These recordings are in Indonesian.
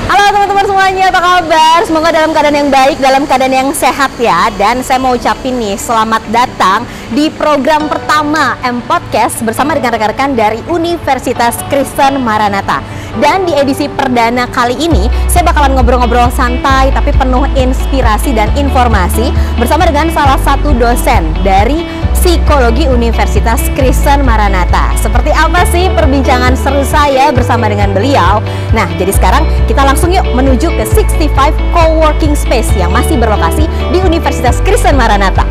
Halo teman-teman semuanya, apa kabar? Semoga dalam keadaan yang baik, dalam keadaan yang sehat ya. Dan saya mau ucapin nih, selamat datang di program pertama M-Podcast bersama dengan rekan-rekan dari Universitas Kristen Maranatha. Dan di edisi perdana kali ini, saya bakalan ngobrol-ngobrol santai tapi penuh inspirasi dan informasi bersama dengan salah satu dosen dari Psikologi Universitas Kristen Maranatha. Seperti apa sih perbincangan seru saya bersama dengan beliau? Nah, jadi sekarang kita langsung yuk menuju ke 65 Coworking Space yang masih berlokasi di Universitas Kristen Maranatha.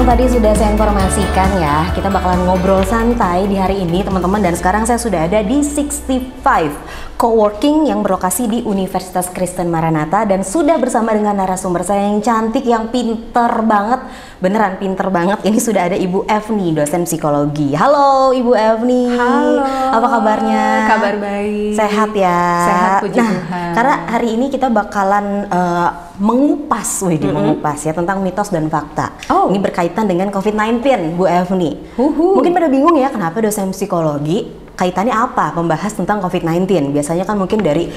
Tadi sudah saya informasikan ya, kita bakalan ngobrol santai di hari ini teman-teman. Dan sekarang saya sudah ada di 65 Coworking yang berlokasi di Universitas Kristen Maranatha. Dan sudah bersama dengan narasumber saya yang cantik, yang pinter banget. Beneran pinter banget. Ini sudah ada Ibu Evni, dosen psikologi. Halo Ibu Evni. Halo. Apa kabarnya? Kabar baik. Sehat ya? Sehat, puji Tuhan. Karena hari ini kita bakalan mengupas ya tentang mitos dan fakta. Ini berkaitan dengan COVID-19, Bu Evni. Mungkin pada bingung ya, kenapa dosen psikologi? Kaitannya apa membahas tentang COVID-19? Biasanya kan mungkin dari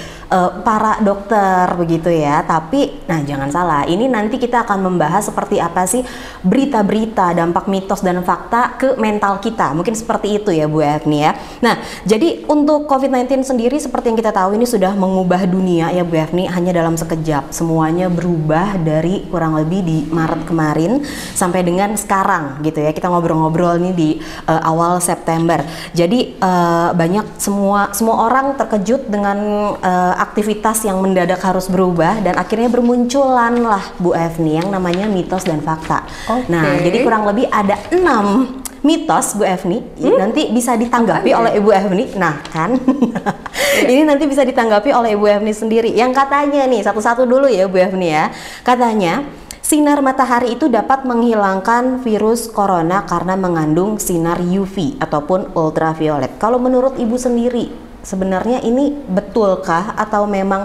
para dokter begitu ya. Tapi, nah jangan salah, ini nanti kita akan membahas seperti apa sih berita-berita, dampak mitos dan fakta ke mental kita. Mungkin seperti itu ya Bu Evni ya. Nah, jadi untuk COVID-19 sendiri seperti yang kita tahu ini sudah mengubah dunia ya Bu Evni, hanya dalam sekejap. Semuanya berubah dari kurang lebih di Maret kemarin sampai dengan sekarang gitu ya. Kita ngobrol-ngobrol nih di awal September. Jadi banyak semua orang terkejut dengan aktivitas yang mendadak harus berubah dan akhirnya bermunculan lah Bu Evni yang namanya mitos dan fakta. Nah, jadi kurang lebih ada 6 mitos Bu Evni, nanti bisa ditanggapi oleh Ibu Evni. Nah kan, ini nanti bisa ditanggapi oleh Ibu Evni sendiri. Yang katanya nih, satu-satu dulu ya Bu Evni ya. Katanya, sinar matahari itu dapat menghilangkan virus corona karena mengandung sinar UV ataupun ultraviolet. Kalau menurut Ibu sendiri, sebenarnya ini betulkah atau memang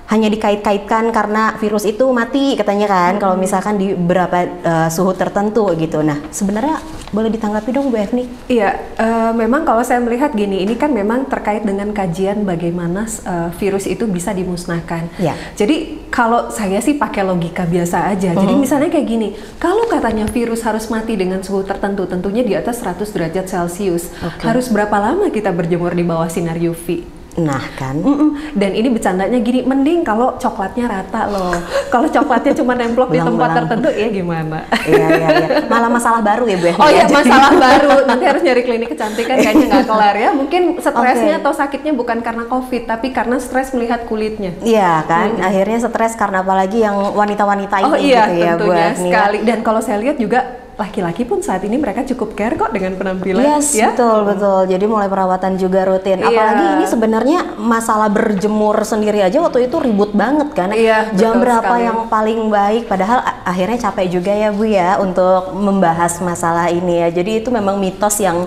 hanya dikait-kaitkan karena virus itu mati katanya kan kalau misalkan di beberapa suhu tertentu gitu. Nah, sebenarnya boleh ditanggapi dong Bu Evni? Iya, memang kalau saya melihat gini, ini kan memang terkait dengan kajian bagaimana virus itu bisa dimusnahkan. Ya. Jadi kalau saya sih pakai logika biasa aja. Jadi misalnya kayak gini, kalau katanya virus harus mati dengan suhu tertentu, tentunya di atas 100 derajat Celcius. Harus berapa lama kita berjemur di bawah sinar UV? Nah kan, dan ini bercandanya gini, mending kalau coklatnya rata loh. Kalau coklatnya cuma nemplok di tempat tertentu, ya gimana? Iya. Malah masalah baru ya Bu. Oh iya, masalah baru. Nanti harus nyari klinik kecantikan, kayaknya nggak kelar ya. Mungkin stresnya atau sakitnya bukan karena COVID, tapi karena stres melihat kulitnya. Iya kan, akhirnya stres karena apalagi yang wanita-wanita ini iya, gitu ya Bu. Tentunya sekali. Dan kalau saya lihat juga laki-laki pun saat ini mereka cukup care kok dengan penampilan. Yes, ya? betul. Jadi mulai perawatan juga rutin. Apalagi ini sebenarnya masalah berjemur sendiri aja waktu itu ribut banget kan. Jam berapa sekali yang paling baik? Padahal akhirnya capek juga ya Bu ya untuk membahas masalah ini ya. Jadi itu memang mitos yang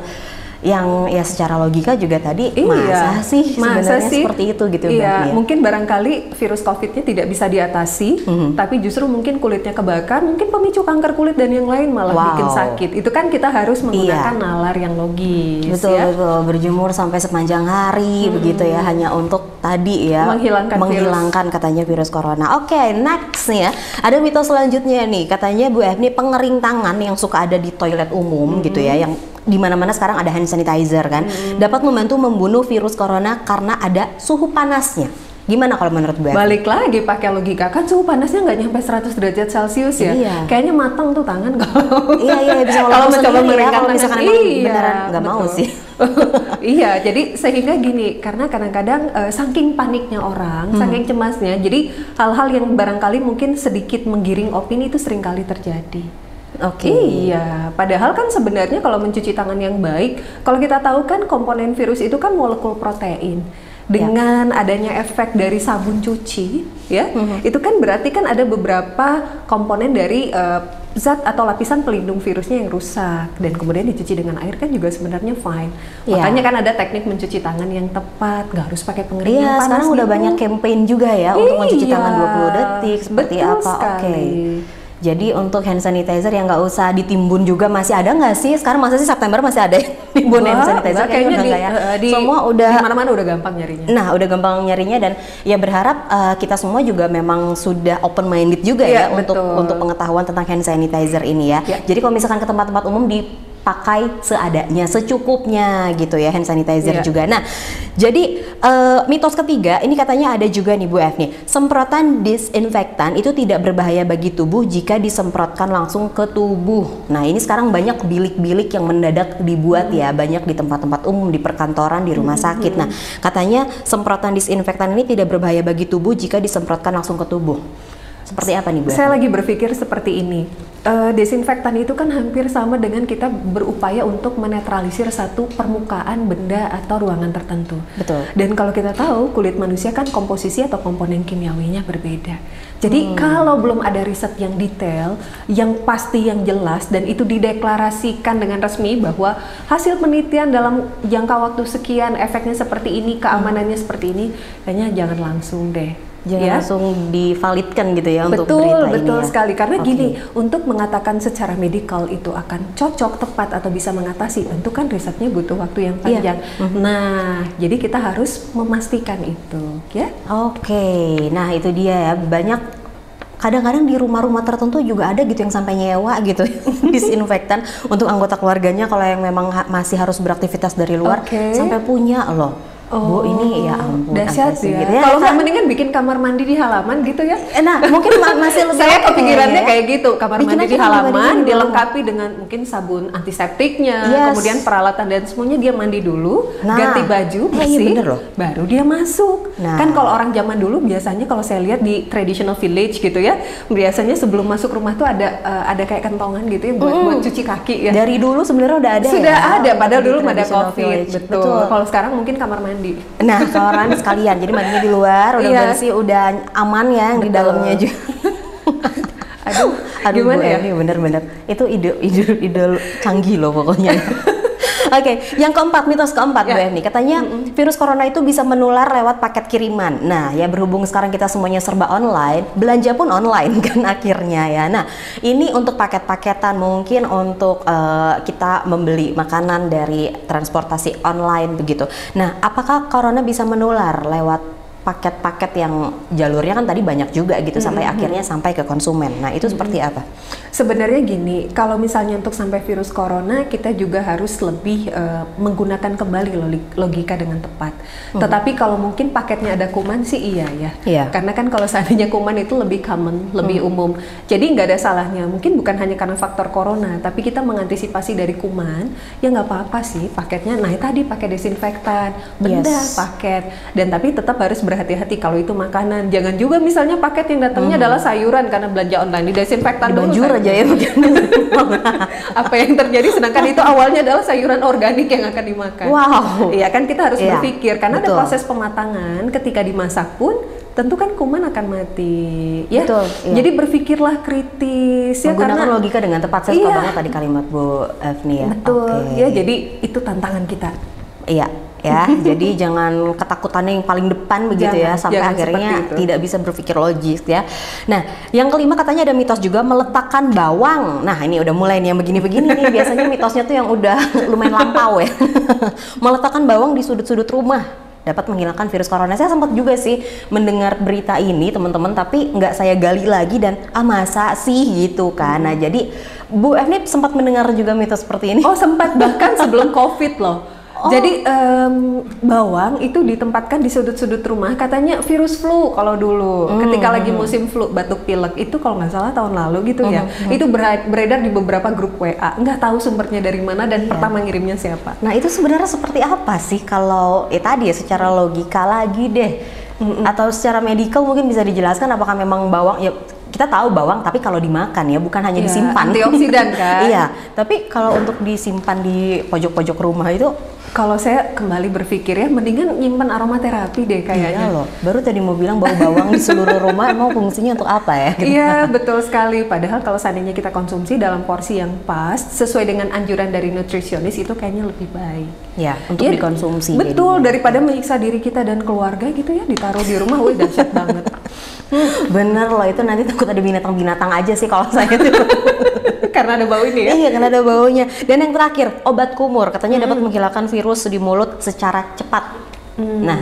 ya secara logika juga tadi masa sih sebenarnya seperti itu gitu. Iya, mungkin barangkali virus COVID-nya tidak bisa diatasi, tapi justru mungkin kulitnya kebakar, mungkin pemicu kanker kulit dan yang lain malah bikin sakit. Itu kan kita harus menggunakan nalar yang logis. Betul, berjemur sampai sepanjang hari begitu ya, hanya untuk tadi ya menghilangkan katanya virus corona. Oke, next nih ya, ada mitos selanjutnya nih, katanya Bu Evni pengering tangan yang suka ada di toilet umum gitu ya, yang di mana-mana sekarang ada hand sanitizer kan, dapat membantu membunuh virus corona karena ada suhu panasnya. Gimana kalau menurut Bu? Balik lagi pakai logika, kan suhu panasnya nggak nyampe 100 derajat Celcius ya. Iya. Kayaknya matang tuh tangan kalau iya bisa kalau mencoba meringkas. Kalau misalkan beneran nggak mau sih. Iya, jadi sehingga gini, karena kadang-kadang saking paniknya orang, saking cemasnya, jadi hal-hal yang barangkali mungkin sedikit menggiring opini itu seringkali terjadi. Iya, padahal kan sebenarnya kalau mencuci tangan yang baik, kalau kita tahu kan komponen virus itu kan molekul protein. Dengan adanya efek dari sabun cuci, ya, itu kan berarti kan ada beberapa komponen dari zat atau lapisan pelindung virusnya yang rusak, dan kemudian dicuci dengan air kan juga sebenarnya fine. Makanya kan ada teknik mencuci tangan yang tepat, nggak harus pakai pengering panas. Sekarang udah banyak campaign juga ya untuk mencuci tangan 20 detik seperti apa. Jadi untuk hand sanitizer yang nggak usah ditimbun juga masih ada nggak sih? Sekarang masa sih September masih ada timbun hand sanitizer? Kayaknya udah semua udah di mana-mana udah gampang nyarinya. Nah, udah gampang nyarinya, dan ya berharap kita semua juga memang sudah open minded juga ya untuk pengetahuan tentang hand sanitizer ini ya. Jadi kalau misalkan ke tempat-tempat umum dipakai seadanya, secukupnya gitu ya hand sanitizer juga. Nah, jadi mitos ketiga ini katanya ada juga nih Bu F nih, semprotan disinfektan itu tidak berbahaya bagi tubuh jika disemprotkan langsung ke tubuh. Nah, ini sekarang banyak bilik-bilik yang mendadak dibuat ya, banyak di tempat-tempat umum, di perkantoran, di rumah sakit. Nah, katanya semprotan disinfektan ini tidak berbahaya bagi tubuh jika disemprotkan langsung ke tubuh. Seperti apa nih Bu? Saya lagi berpikir seperti ini. Desinfektan itu kan hampir sama dengan kita berupaya untuk menetralisir satu permukaan benda atau ruangan tertentu. Betul. Dan kalau kita tahu kulit manusia kan komposisi atau komponen kimiawinya berbeda. Jadi kalau belum ada riset yang detail, yang pasti, yang jelas, dan itu dideklarasikan dengan resmi bahwa hasil penelitian dalam jangka waktu sekian efeknya seperti ini, keamanannya seperti ini, kayaknya jangan langsung deh. Jangan langsung divalidkan gitu ya untuk berita ini. Betul sekali, karena gini, untuk mengatakan secara medikal itu akan cocok, tepat, atau bisa mengatasi, tentu kan risetnya butuh waktu yang panjang. Nah, jadi kita harus memastikan itu ya. Nah itu dia ya, banyak kadang-kadang di rumah-rumah tertentu juga ada gitu yang sampai nyewa gitu disinfektan untuk anggota keluarganya kalau yang memang masih harus beraktivitas dari luar, sampai punya loh. Bu, ini ya ampun, dahsyat ya. Gitu ya. Kalau saya mendingan bikin kamar mandi di halaman gitu ya. Nah, mungkin masih lebih saya kepikirannya kayak gitu, kamar mandi di halaman dilengkapi rumah dengan mungkin sabun antiseptiknya, kemudian peralatan dan semuanya, dia mandi dulu, ganti baju bersih, baru dia masuk. Kan kalau orang zaman dulu biasanya kalau saya lihat di traditional village gitu ya, biasanya sebelum masuk rumah tuh ada kayak kentongan gitu ya buat cuci kaki ya. Dari dulu sebenarnya udah ada. Sudah ada, padahal dulu ada COVID. Betul. Kalau sekarang mungkin kamar mandi. Nah, kamar sekalian, jadi mandinya di luar, udah bersih, udah aman ya, yang di dalamnya juga. aduh gimana ya? Ini bener-bener, itu ide canggih loh pokoknya. Yang keempat, mitos keempat Bu Eni, katanya virus corona itu bisa menular lewat paket kiriman. Nah, ya berhubung sekarang kita semuanya serba online, belanja pun online kan akhirnya ya. Nah, ini untuk paket-paketan, mungkin untuk kita membeli makanan dari transportasi online begitu. Nah, apakah corona bisa menular lewat paket-paket yang jalurnya kan tadi banyak juga gitu sampai akhirnya sampai ke konsumen. Nah, itu seperti apa? Sebenarnya gini, kalau misalnya untuk sampai virus corona, kita juga harus lebih menggunakan kembali logika dengan tepat. Tetapi kalau mungkin paketnya ada kuman sih iya ya. Karena kan kalau seandainya kuman itu lebih common, lebih umum. Jadi nggak ada salahnya. Mungkin bukan hanya karena faktor corona, tapi kita mengantisipasi dari kuman, ya nggak apa-apa sih paketnya. Nah, tadi pakai desinfektan, benda paket, dan tapi tetap harus berhati-hati kalau itu makanan. Jangan juga misalnya paket yang datangnya adalah sayuran karena belanja online, di desinfektan dulu aja ya. Apa yang terjadi, sedangkan itu awalnya adalah sayuran organik yang akan dimakan. Iya kan, kita harus berpikir karena ada proses pematangan. Ketika dimasak pun tentu kan kuman akan mati ya. Jadi berpikirlah kritis ya, menggunakan karena logika dengan tepat. Saya suka banget tadi kalimat Bu Evni ya. Ya, jadi itu tantangan kita. Jadi jangan ketakutannya yang paling depan begitu sampai akhirnya tidak bisa berpikir logis ya. Nah, yang kelima katanya ada mitos juga meletakkan bawang. Nah, ini udah mulai nih yang begini-begini nih, biasanya mitosnya tuh yang udah lumayan lampau ya. Meletakkan bawang di sudut-sudut rumah dapat menghilangkan virus corona. Saya sempat juga sih mendengar berita ini teman-teman, tapi nggak saya gali lagi dan masa sih gitu kan. Nah, jadi Bu Evni sempat mendengar juga mitos seperti ini? Sempat, bahkan sebelum COVID loh. Jadi bawang itu ditempatkan di sudut-sudut rumah, katanya virus flu kalau dulu ketika lagi musim flu batuk pilek itu kalau nggak salah tahun lalu gitu ya, itu beredar di beberapa grup WA, nggak tahu sumbernya dari mana dan pertama ngirimnya siapa. Nah itu sebenarnya seperti apa sih kalau tadi ya secara logika lagi deh, atau secara medikal mungkin bisa dijelaskan apakah memang bawang ya, kita tahu bawang tapi kalau dimakan ya bukan hanya disimpan, antioksidan kan. Iya, tapi kalau untuk disimpan di pojok-pojok rumah itu, kalau saya kembali berpikir ya mendingan nyimpan aromaterapi deh kayaknya. Iya loh, baru tadi mau bilang bau bawang di seluruh rumah, mau fungsinya untuk apa ya? Gitu. Iya betul sekali, padahal kalau seandainya kita konsumsi dalam porsi yang pas sesuai dengan anjuran dari nutrisionis itu kayaknya lebih baik. Ya, untuk dikonsumsi. Betul, daripada menyiksa diri kita dan keluarga gitu ya, ditaruh di rumah, wih dahsyat banget. Bener loh, itu nanti takut ada binatang-binatang aja sih kalau saya tuh. Karena ada bau ini ya? Iya, karena ada baunya. Dan yang terakhir, obat kumur katanya dapat menghilangkan virus di mulut secara cepat. Nah,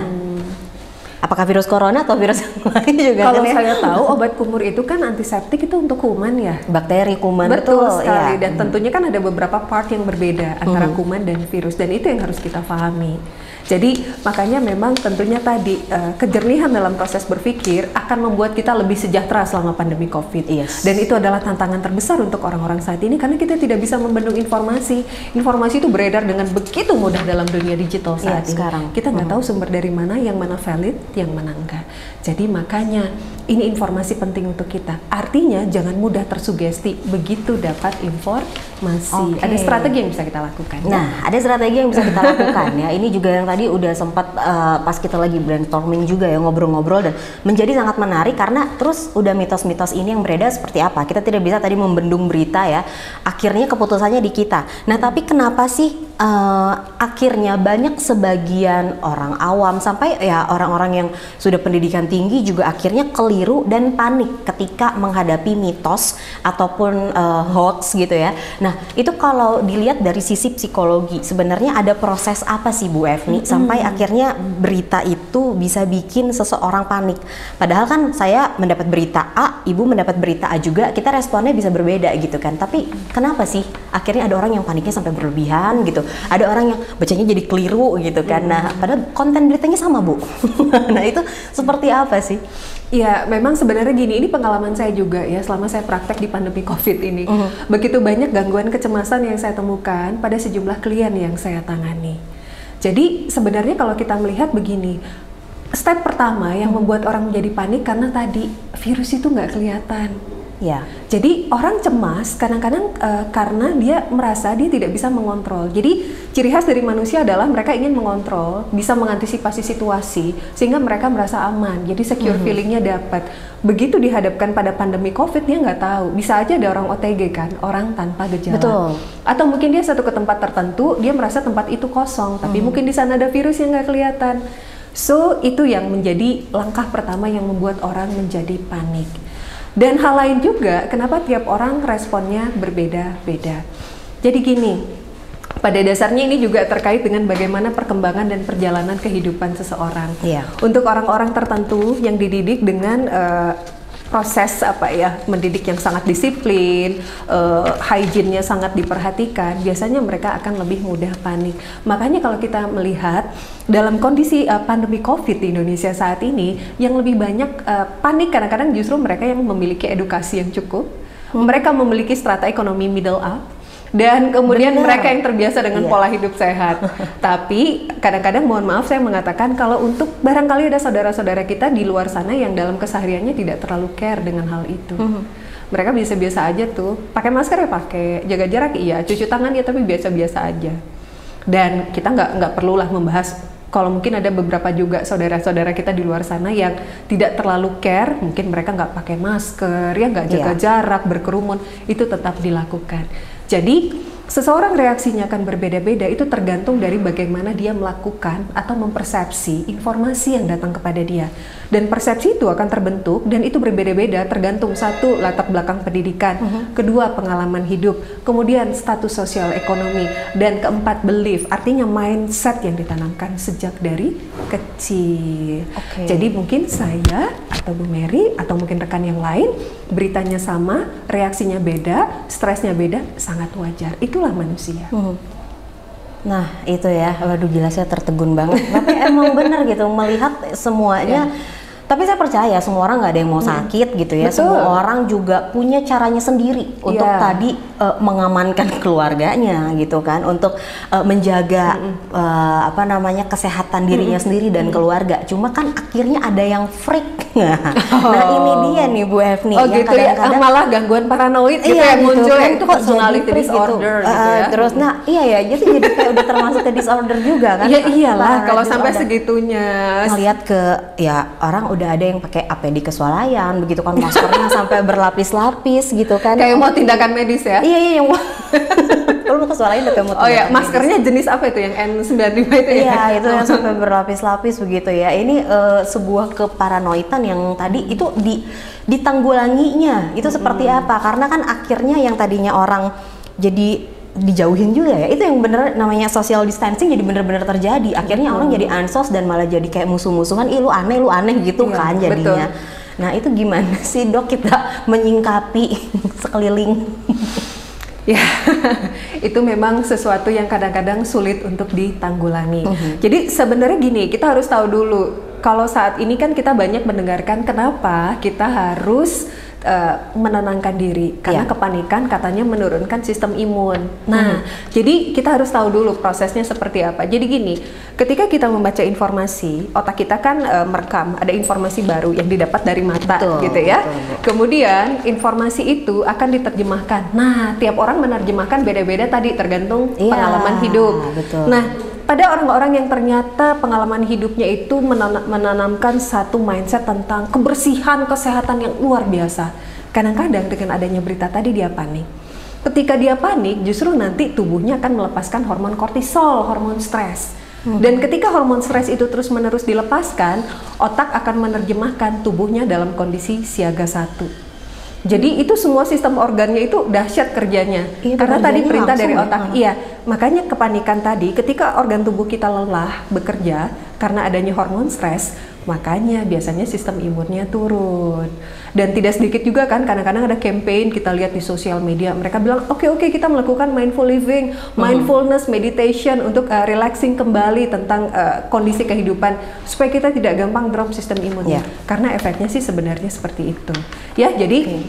apakah virus corona atau virus yang lain juga? Kalau saya tahu obat kumur itu kan antiseptik, itu untuk kuman ya? Bakteri, kuman, betul sekali. Dan tentunya kan ada beberapa part yang berbeda antara kuman dan virus, dan itu yang harus kita pahami. Jadi makanya memang tentunya tadi kejernihan dalam proses berpikir akan membuat kita lebih sejahtera selama pandemi COVID. Dan itu adalah tantangan terbesar untuk orang-orang saat ini karena kita tidak bisa membendung informasi. Informasi itu beredar dengan begitu mudah dalam dunia digital saat ini. Sekarang. Kita nggak tahu sumber dari mana, yang mana valid, yang mana enggak. Jadi makanya ini informasi penting untuk kita. Artinya jangan mudah tersugesti begitu dapat informasi. Ada strategi yang bisa kita lakukan. Nah, ada strategi yang bisa kita lakukan ya. Ini juga yang tadi udah sempat pas kita lagi brainstorming juga ya, ngobrol-ngobrol, dan menjadi sangat menarik karena terus udah mitos-mitos ini yang beredar seperti apa. Kita tidak bisa tadi membendung berita ya. Akhirnya keputusannya di kita. Nah, tapi kenapa sih akhirnya banyak sebagian orang awam sampai ya orang-orang yang sudah pendidikan tinggi juga akhirnya keliru dan panik ketika menghadapi mitos ataupun hoax gitu ya. Nah, itu kalau dilihat dari sisi psikologi, sebenarnya ada proses apa sih Bu Evni sampai akhirnya berita itu bisa bikin seseorang panik? Padahal kan saya mendapat berita A, Ibu mendapat berita A juga, kita responnya bisa berbeda gitu kan. Tapi kenapa sih akhirnya ada orang yang paniknya sampai berlebihan gitu? Ada orang yang bacanya jadi keliru gitu kan. Nah, padahal konten beritanya sama Bu. Nah, itu seperti apa sih? Ya, memang sebenarnya gini, ini pengalaman saya juga ya selama saya praktek di pandemi COVID ini. Begitu banyak gangguan kecemasan yang saya temukan pada sejumlah klien yang saya tangani. Jadi sebenarnya kalau kita melihat begini, step pertama yang membuat orang menjadi panik karena tadi virus itu nggak kelihatan. Ya. Jadi orang cemas kadang-kadang karena dia merasa dia tidak bisa mengontrol. Jadi ciri khas dari manusia adalah mereka ingin mengontrol, bisa mengantisipasi situasi sehingga mereka merasa aman. Jadi secure feelingnya dapat. Begitu dihadapkan pada pandemi COVID dia nggak tahu. Bisa aja ada orang OTG kan, orang tanpa gejala. Betul. Atau mungkin dia satu ke tempat tertentu, dia merasa tempat itu kosong, tapi mungkin di sana ada virus yang nggak kelihatan. So itu yang menjadi langkah pertama yang membuat orang menjadi panik. Dan hal lain juga, kenapa tiap orang responnya berbeda-beda. Jadi gini, pada dasarnya ini juga terkait dengan bagaimana perkembangan dan perjalanan kehidupan seseorang. Untuk orang-orang tertentu yang dididik dengan proses mendidik yang sangat disiplin, hygiene-nya sangat diperhatikan, biasanya mereka akan lebih mudah panik. Makanya kalau kita melihat dalam kondisi pandemi COVID di Indonesia saat ini, yang lebih banyak panik kadang-kadang justru mereka yang memiliki edukasi yang cukup, mereka memiliki strata ekonomi middle up, dan kemudian mereka yang terbiasa dengan pola hidup sehat. Tapi kadang-kadang mohon maaf saya mengatakan kalau untuk barangkali ada saudara-saudara kita di luar sana yang dalam kesehariannya tidak terlalu care dengan hal itu. Mereka biasa-biasa aja tuh, pakai masker ya pakai, jaga jarak iya, cuci tangan ya tapi biasa-biasa aja. Dan kita nggak perlulah membahas kalau mungkin ada beberapa juga saudara-saudara kita di luar sana yang tidak terlalu care, mungkin mereka nggak pakai masker, ya nggak jaga jarak, berkerumun, itu tetap dilakukan. Jadi seseorang reaksinya akan berbeda-beda, itu tergantung dari bagaimana dia melakukan atau mempersepsi informasi yang datang kepada dia. Dan persepsi itu akan terbentuk dan itu berbeda-beda tergantung satu, latar belakang pendidikan, kedua, pengalaman hidup, kemudian status sosial ekonomi, dan keempat, belief, artinya mindset yang ditanamkan sejak dari kecil. Jadi mungkin saya atau Bu Mary atau mungkin rekan yang lain, beritanya sama, reaksinya beda, stresnya beda, sangat wajar. Itulah manusia. Nah itu ya, waduh gila saya tertegun banget. Tapi emang bener gitu melihat semuanya. Tapi saya percaya semua orang nggak ada yang mau sakit gitu ya. Betul. Semua orang juga punya caranya sendiri untuk tadi mengamankan keluarganya gitu kan, untuk menjaga apa namanya kesehatan dirinya sendiri dan keluarga. Cuma kan akhirnya ada yang freak. Nah ini dia nih Bu Efni. Oh gitu ya, malah gangguan paranoid gitu yang gitu muncul kan, itu personality disorder gitu ya. Terus nah iya ya, jadi kayak udah termasuk ke disorder juga kan. Ya iyalah kalau sampai segitunya. Ngelihat ke ya orang udah ada yang pakai APD kesualayan begitu kan, maskernya sampai berlapis-lapis gitu kan. Kayak mau tindakan medis ya? Iya yang kalau mau kesualayan udah mau tindakan. Oh ya, maskernya jenis apa itu yang N95 itu ya? Iya, itu yang sampai berlapis-lapis begitu ya. Ini sebuah keparanoidan yang tadi itu ditanggulanginya itu seperti apa? Karena kan akhirnya yang tadinya orang jadi dijauhin juga ya, itu yang bener namanya social distancing jadi bener-bener terjadi. Akhirnya orang jadi ansos dan malah jadi kayak musuh-musuhan, lu aneh gitu kan jadinya. Betul. Nah itu gimana sih Dok kita menyingkapi sekeliling? Ya, itu memang sesuatu yang kadang-kadang sulit untuk ditanggulangi. Jadi sebenarnya gini, kita harus tahu dulu kalau saat ini kan kita banyak mendengarkan kenapa kita harus menenangkan diri karena kepanikan katanya menurunkan sistem imun. Nah, jadi kita harus tahu dulu prosesnya seperti apa. Jadi gini, ketika kita membaca informasi, otak kita kan merekam, ada informasi baru yang didapat dari mata, gitu ya. Kemudian informasi itu akan diterjemahkan. Nah, tiap orang menerjemahkan beda-beda tadi tergantung pengalaman hidup. Nah, pada orang-orang yang ternyata pengalaman hidupnya itu menanamkan satu mindset tentang kebersihan, kesehatan yang luar biasa. Kadang-kadang dengan adanya berita tadi dia panik. Ketika dia panik, justru nanti tubuhnya akan melepaskan hormon kortisol, hormon stres. Dan ketika hormon stres itu terus-menerus dilepaskan, otak akan menerjemahkan tubuhnya dalam kondisi siaga 1. Jadi itu semua sistem organnya itu dahsyat kerjanya, karena tadi perintah dari otak. Iya, makanya kepanikan tadi ketika organ tubuh kita lelah bekerja karena adanya hormon stres, makanya biasanya sistem imunnya turun. Dan tidak sedikit juga kan kadang-kadang ada campaign kita lihat di sosial media, mereka bilang oke, kita melakukan mindful living, mindfulness meditation untuk relaxing kembali tentang kondisi kehidupan supaya kita tidak gampang drop sistem imunnya. Karena efeknya sih sebenarnya seperti itu. Ya, jadi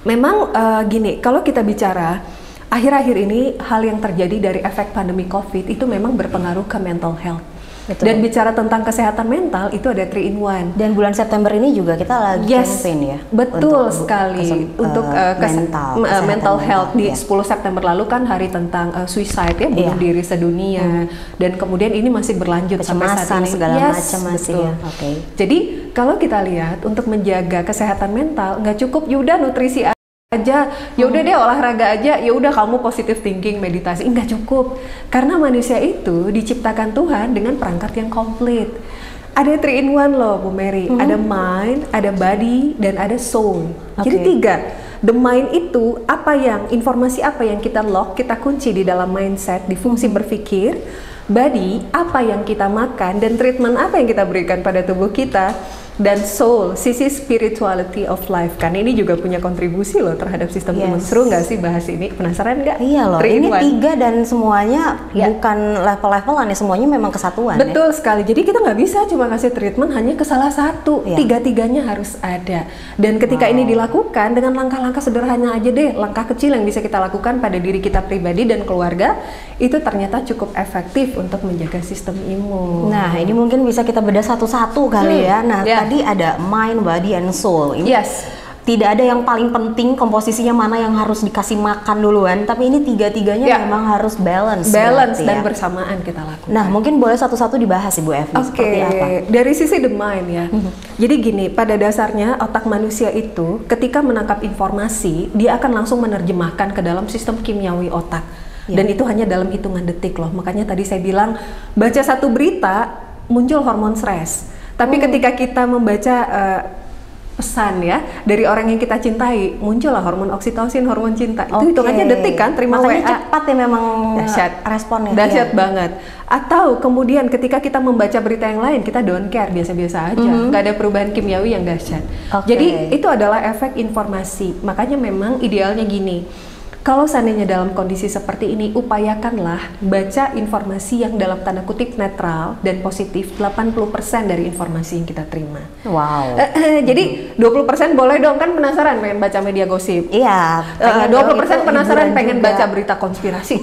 memang gini, kalau kita bicara akhir-akhir ini hal yang terjadi dari efek pandemi COVID itu memang berpengaruh ke mental health. Betul. Dan bicara tentang kesehatan mental itu ada 3-in-1. Dan bulan September ini juga kita lagi campaign ya. Betul sekali untuk mental health di 10 September lalu kan hari tentang suicide ya, bunuh diri sedunia. Dan kemudian ini masih berlanjut sampai saat ini. Segala macam masih ya. Jadi kalau kita lihat untuk menjaga kesehatan mental nggak cukup yaudah nutrisi aja, ya udah deh olahraga aja, ya udah kamu positive thinking, meditasi, nggak cukup. Karena manusia itu diciptakan Tuhan dengan perangkat yang komplit. Ada 3-in-1 loh Bu Mary, ada mind, ada body, dan ada soul. Jadi 3. The mind itu informasi apa yang kita lock, kita kunci di dalam mindset, di fungsi berpikir. Body, apa yang kita makan, dan treatment apa yang kita berikan pada tubuh kita. Dan soul, sisi spirituality of life, kan ini juga punya kontribusi loh terhadap sistem imun. Seru nggak sih bahas ini? Penasaran nggak? Iya loh, ini 3 dan semuanya bukan level-levelan ya, semuanya memang kesatuan. Betul sekali, jadi kita nggak bisa cuma kasih treatment hanya ke salah satu, tiga-tiganya harus ada. Dan ketika ini dilakukan dengan langkah-langkah sederhana aja deh, langkah kecil yang bisa kita lakukan pada diri kita pribadi dan keluarga, itu ternyata cukup efektif untuk menjaga sistem imun. Nah ini mungkin bisa kita bedah satu-satu kali ya. Nah tadi ada mind, body, and soul. Ini tidak ada yang paling penting komposisinya mana yang harus dikasih makan duluan, tapi ini tiga-tiganya memang harus balance dan bersamaan kita lakukan. Nah mungkin boleh satu-satu dibahas Ibu Efni, seperti apa? Dari sisi the mind ya. Jadi gini, pada dasarnya otak manusia itu ketika menangkap informasi, dia akan langsung menerjemahkan ke dalam sistem kimiawi otak. Dan itu hanya dalam hitungan detik loh. Makanya tadi saya bilang baca satu berita muncul hormon stres. Tapi ketika kita membaca pesan ya dari orang yang kita cintai, muncullah hormon oksitosin, hormon cinta. Itu hitungannya detik kan, terima makanya WA. cepat ya memang dahsyat responnya. Dahsyat banget. Atau kemudian ketika kita membaca berita yang lain, kita don't care, biasa-biasa aja. Nggak ada perubahan kimiawi yang dahsyat. Jadi itu adalah efek informasi. Makanya memang idealnya gini. kalau seandainya dalam kondisi seperti ini, upayakanlah baca informasi yang dalam tanda kutip netral dan positif 80% dari informasi yang kita terima. Wow. Jadi 20% boleh dong, kan penasaran pengen baca media gosip. Iya. 20% penasaran pengen baca berita konspirasi.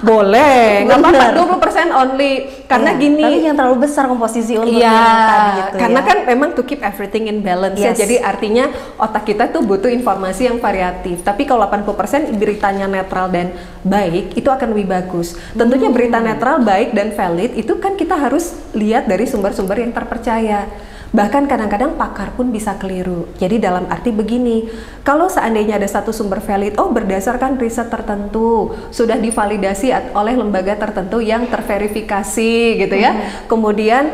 Boleh, nggak apa-apa. 20% only. Karena gini. Tapi yang terlalu besar komposisi untuk tadi gitu karena kan memang to keep everything in balance ya. Jadi artinya otak kita tuh butuh informasi yang variatif. Tapi kalau 80% beritanya netral dan baik, itu akan lebih bagus. Tentunya berita netral, baik dan valid itu kan kita harus lihat dari sumber-sumber yang terpercaya. Bahkan kadang-kadang pakar pun bisa keliru. Jadi dalam arti begini, kalau seandainya ada satu sumber valid, berdasarkan riset tertentu, sudah divalidasi oleh lembaga tertentu yang terverifikasi gitu ya. Kemudian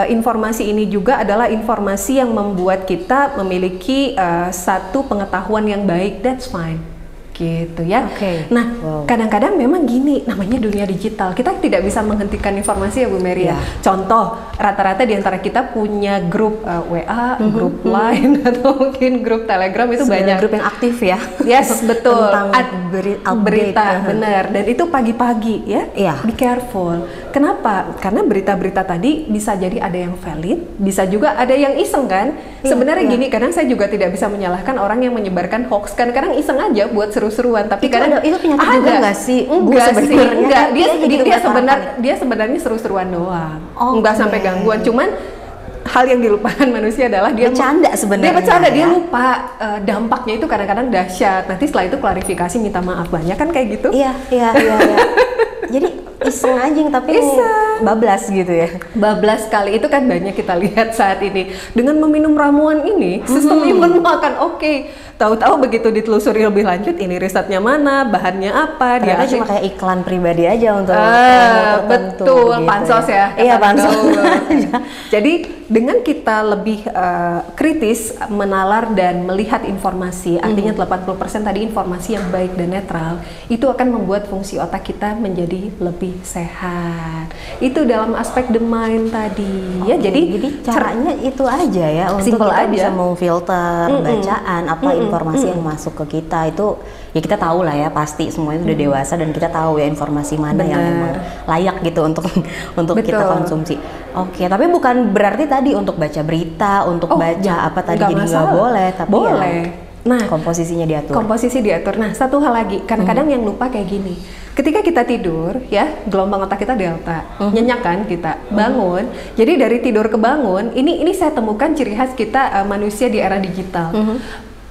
informasi ini juga adalah informasi yang membuat kita memiliki satu pengetahuan yang baik, that's fine. Gitu ya. Nah, kadang-kadang memang gini, namanya dunia digital. Kita tidak bisa menghentikan informasi ya Bu Mary ya. Contoh, rata-rata di antara kita punya grup WA, grup Line atau mungkin grup Telegram itu banyak. Grup yang aktif ya. Yes, betul. Tentang berita, benar. Dan itu pagi-pagi ya. Be careful. Kenapa? Karena berita-berita tadi bisa jadi ada yang valid, bisa juga ada yang iseng kan. Sebenarnya gini, kadang saya juga tidak bisa menyalahkan orang yang menyebarkan hoax. Kadang-kadang iseng aja buat seru-seruan, tapi kadang itu penyakit juga nggak sih? Enggak, dia sebenarnya seru-seruan doang. Enggak sampai gangguan, cuman hal yang dilupakan manusia adalah dia bercanda sebenarnya. Dia bercanda, dia lupa dampaknya itu kadang-kadang dahsyat. Nanti setelah itu klarifikasi minta maaf banyak kan kayak gitu. Iya. Jadi iseng aja tapi bablas gitu ya. Bablas sekali, itu kan banyak kita lihat saat ini. Dengan meminum ramuan ini, sistem imunmu akan oke. Tahu-tahu begitu ditelusuri lebih lanjut, ini risetnya mana, bahannya apa. Dia cuma kayak iklan pribadi aja untuk betul, gitu, pansos ya. Iya, pansos. Jadi dengan kita lebih kritis menalar dan melihat informasi, artinya 80% tadi informasi yang baik dan netral, itu akan membuat fungsi otak kita menjadi lebih sehat. Itu dalam aspek the mind tadi. Ya, jadi caranya itu aja ya, untuk kita bisa memfilter bacaan informasi yang masuk ke kita. Itu ya kita tahu lah ya, pasti semuanya udah dewasa dan kita tahu ya informasi mana yang memang layak gitu untuk kita konsumsi. Tapi bukan berarti tadi untuk baca berita, untuk baca apa tadi jadi nggak boleh, tapi boleh. Nah, komposisinya diatur. Komposisi diatur. Nah, satu hal lagi, kadang-kadang yang lupa kayak gini. Ketika kita tidur, ya gelombang otak kita delta, nyenyak kan kita, bangun. Jadi dari tidur ke bangun, ini saya temukan ciri khas kita manusia di era digital.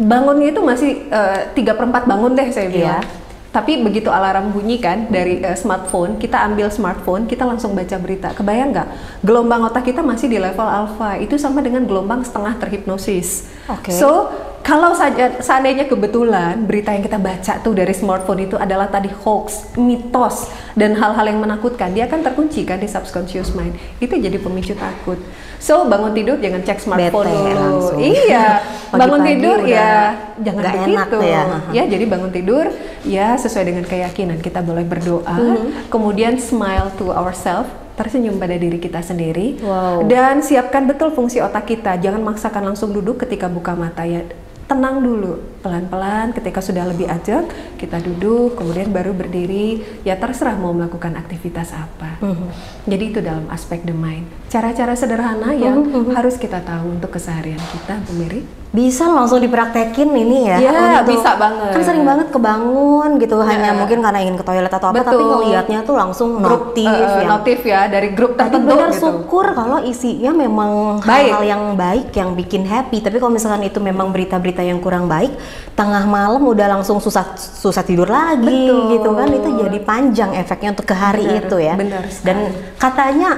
Bangunnya itu masih 3/4 bangun deh saya bilang. Tapi begitu alarm bunyi kan dari smartphone, kita ambil smartphone, kita langsung baca berita. Kebayang nggak? Gelombang otak kita masih di level alpha, itu sama dengan gelombang setengah terhipnosis. So, kalau seandainya kebetulan berita yang kita baca tuh dari smartphone itu adalah tadi hoax, mitos, dan hal-hal yang menakutkan, dia akan terkunci kan di subconscious mind. Itu jadi pemicu takut. So, bangun tidur jangan cek smartphone dulu. Iya, bangun tidur ya jangan begitu. Ya, jadi bangun tidur ya sesuai dengan keyakinan. Kita boleh berdoa, kemudian smile to ourselves, tersenyum pada diri kita sendiri, dan siapkan betul fungsi otak kita. Jangan maksakan langsung duduk ketika buka mata ya. Tenang dulu, pelan-pelan. Ketika sudah lebih ajak, kita duduk, kemudian baru berdiri. Ya terserah mau melakukan aktivitas apa. Jadi itu dalam aspek the mind. Cara-cara sederhana yang harus kita tahu untuk keseharian kita, Bu Mary. Bisa langsung dipraktekin ini ya? Iya, bisa banget. Kan sering banget kebangun gitu, hanya mungkin karena ingin ke toilet atau apa, tapi ngelihatnya tuh langsung notif ya dari grup tertentu gitu. Syukur kalau isinya memang hal-hal yang baik, yang bikin happy. Tapi kalau misalkan itu memang berita-berita yang kurang baik, tengah malam udah langsung susah tidur lagi gitu kan, itu jadi panjang efeknya untuk ke hari itu ya. Dan katanya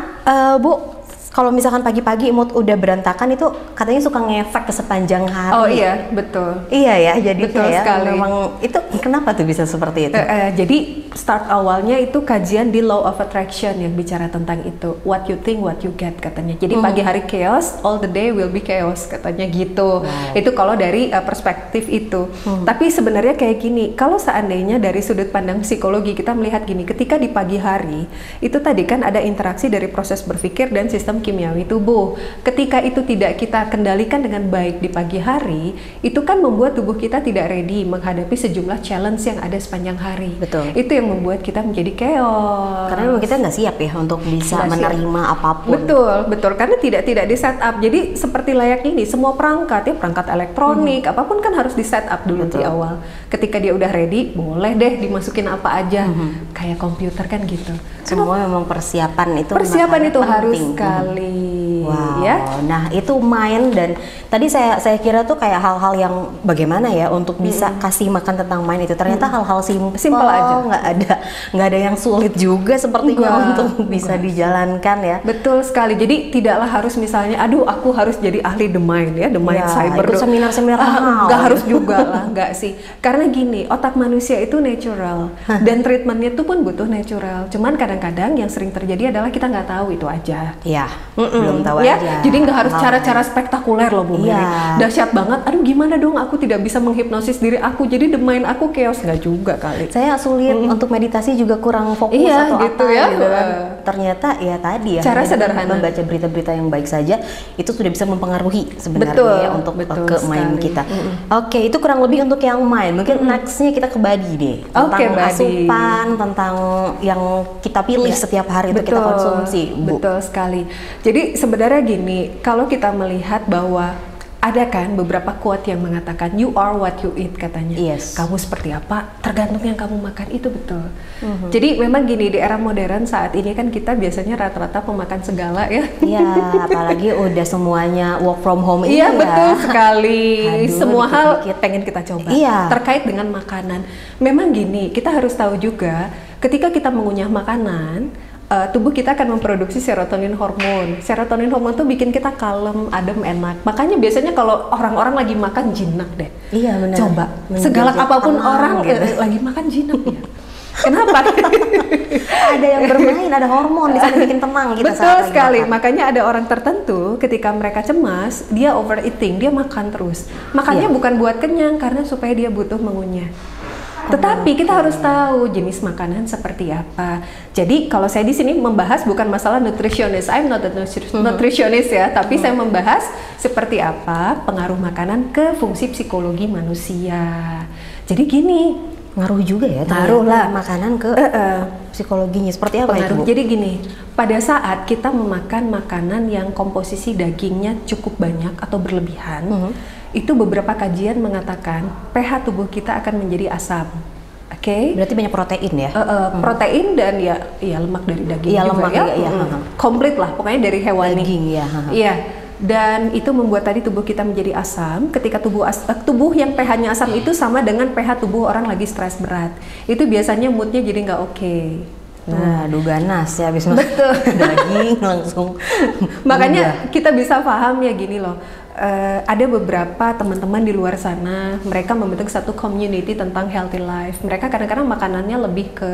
Bu, kalau misalkan pagi-pagi mood udah berantakan itu katanya suka ngefek ke sepanjang hari. Oh iya, betul. Iya ya, jadi betul sekali. Memang itu kenapa tuh bisa seperti itu? Jadi start awalnya itu kajian di Law of Attraction yang bicara tentang itu. What you think, what you get katanya. Jadi pagi hari chaos, all the day will be chaos katanya gitu. Itu kalau dari perspektif itu. Tapi sebenarnya kayak gini, kalau seandainya dari sudut pandang psikologi kita melihat gini, ketika di pagi hari itu tadi kan ada interaksi dari proses berpikir dan sistem kimiawi tubuh. Ketika itu tidak kita kendalikan dengan baik di pagi hari, itu kan membuat tubuh kita tidak ready menghadapi sejumlah challenge yang ada sepanjang hari. Betul. Itu yang membuat kita menjadi chaos. Karena memang kita nggak siap ya untuk bisa menerima apapun. Betul. Karena tidak di set up. Jadi seperti layaknya ini, semua perangkat ya, perangkat elektronik, apapun kan harus di set up dulu di awal. Ketika dia udah ready, boleh deh dimasukin apa aja. Kayak komputer kan gitu. Semua memang persiapan itu harus sekali. Wow. Ya. Nah, itu main, dan tadi saya kira tuh kayak hal-hal yang bagaimana ya untuk bisa kasih makan tentang main itu. Ternyata hal-hal simpel aja. Nggak ada yang sulit juga sepertinya untuk bisa dijalankan ya. Betul sekali. Jadi tidaklah harus misalnya, aduh aku harus jadi ahli the mind ya, the mind cyber. Ikut seminar-seminar nggak harus juga lah, nggak sih. Karena gini, otak manusia itu natural dan treatmentnya itu pun butuh natural. Cuman kadang-kadang yang sering terjadi adalah kita nggak tahu itu aja. Iya. Belum tahu ya? aja. Jadi nggak harus cara-cara spektakuler loh Bu Mary. Dahsyat banget. Aduh gimana dong aku tidak bisa menghipnosis diri aku, jadi the mind aku chaos. Nggak juga kali. Saya sulit untuk meditasi juga kurang fokus atau gitu apa ya. gitu kan. Ternyata ya tadi ya, cara sederhana membaca berita-berita yang baik saja itu sudah bisa mempengaruhi sebenarnya untuk ke mind kita. Oke, itu kurang lebih untuk yang mind. Mungkin nextnya kita ke body deh, tentang asupan, tentang yang kita pilih setiap hari itu kita konsumsi, Bu. Betul sekali. Jadi sebenarnya gini, kalau kita melihat bahwa ada kan beberapa quote yang mengatakan you are what you eat katanya. Yes. Kamu seperti apa tergantung yang kamu makan, itu betul. Jadi memang gini, di era modern saat ini kan kita biasanya rata-rata pemakan segala ya. Iya, apalagi udah semuanya work from home ini ya. Iya betul sekali. Aduh, semua hal pengen kita coba terkait dengan makanan. Memang gini, kita harus tahu juga ketika kita mengunyah makanan, tubuh kita akan memproduksi serotonin hormon. Serotonin hormon tuh bikin kita kalem, adem, enak. Makanya biasanya kalau orang-orang lagi makan jinak deh. Iya benar. Coba segalak apapun orang lagi makan jinak ya. Kenapa? Ada yang bermain, ada hormon di sana bikin tenang kita. Betul sekali. Makanya ada orang tertentu ketika mereka cemas, dia overeating, dia makan terus. Makannya bukan buat kenyang, karena supaya dia butuh mengunyah. Tetapi kita harus tahu jenis makanan seperti apa. Jadi kalau saya di sini membahas bukan masalah nutritionist, I'm not a nutritionist ya, tapi saya membahas seperti apa pengaruh makanan ke fungsi psikologi manusia. Jadi gini, ngaruh juga ya, ngaruh lah makanan ke psikologinya. Seperti apa itu, Bu? Jadi gini, pada saat kita memakan makanan yang komposisi dagingnya cukup banyak atau berlebihan, itu beberapa kajian mengatakan pH tubuh kita akan menjadi asam. Oke. Berarti banyak protein ya? Protein dan ya lemak dari daging juga ya. Komplit lah, pokoknya dari hewani. Daging ya. Iya. Dan itu membuat tadi tubuh kita menjadi asam. Ketika tubuh yang pH-nya asam itu sama dengan pH tubuh orang lagi stres berat. Itu biasanya moodnya jadi nggak oke. Nah, aduh ganas ya habis makan daging langsung. Makanya kita bisa paham ya gini loh. Ada beberapa teman-teman di luar sana, mereka membentuk satu community tentang healthy life. Mereka kadang-kadang makanannya lebih ke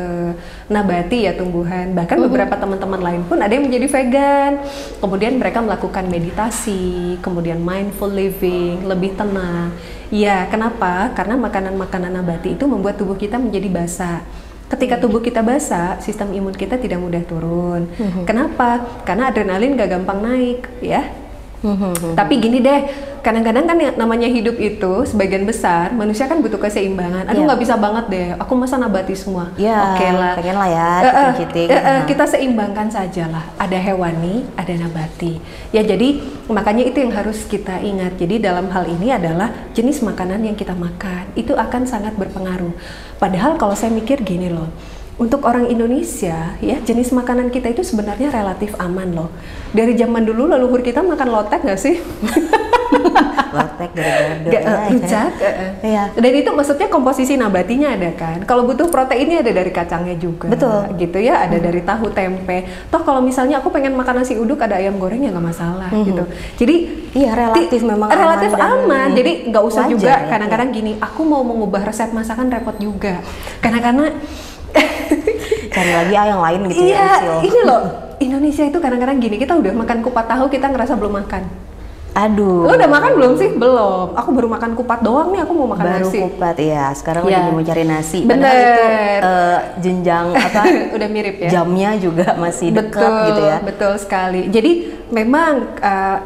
nabati ya, tumbuhan. Bahkan beberapa teman-teman lain pun ada yang menjadi vegan. Kemudian mereka melakukan meditasi, kemudian mindful living, lebih tenang. Ya, kenapa? Karena makanan-makanan nabati itu membuat tubuh kita menjadi basah. Ketika tubuh kita basah, sistem imun kita tidak mudah turun. Kenapa? Karena adrenalin gak gampang naik, ya. Tapi gini deh, kadang-kadang kan yang namanya hidup itu sebagian besar manusia kan butuh keseimbangan. Aduh nggak bisa banget deh, aku masa nabati semua. Oke lah, pengen lah ya, kita seimbangkan saja lah. Ada hewani, ada nabati. Ya jadi makanya itu yang harus kita ingat. Jadi dalam hal ini adalah jenis makanan yang kita makan itu akan sangat berpengaruh. Padahal kalau saya mikir gini loh, untuk orang Indonesia, ya jenis makanan kita itu sebenarnya relatif aman loh. Dari zaman dulu leluhur kita makan lotek nggak sih? Lotek dari rujak. Dan itu maksudnya komposisi nabatinya ada kan. Kalau butuh proteinnya ada dari kacangnya juga. Betul. Gitu ya, ada dari tahu tempe. Toh kalau misalnya aku pengen makan nasi uduk ada ayam goreng ya nggak masalah gitu. Jadi iya relatif memang relatif aman. Jadi nggak usah juga ya, kadang-kadang gini. Aku mau mengubah resep masakan repot juga. Karena cari lagi yang lain gitu ya. Iya, ini loh Indonesia itu kadang-kadang gini, kita udah makan kupat tahu kita ngerasa belum makan. Aduh. Lo udah makan belum sih? Belum. Aku baru makan kupat doang nih. Aku mau makan baru nasi. Baru kupat ya. Sekarang ya. udah mau cari nasi. Bener. Padahal itu jenjang apa? Udah mirip ya. Jamnya juga masih dekat gitu ya. Betul sekali. Jadi memang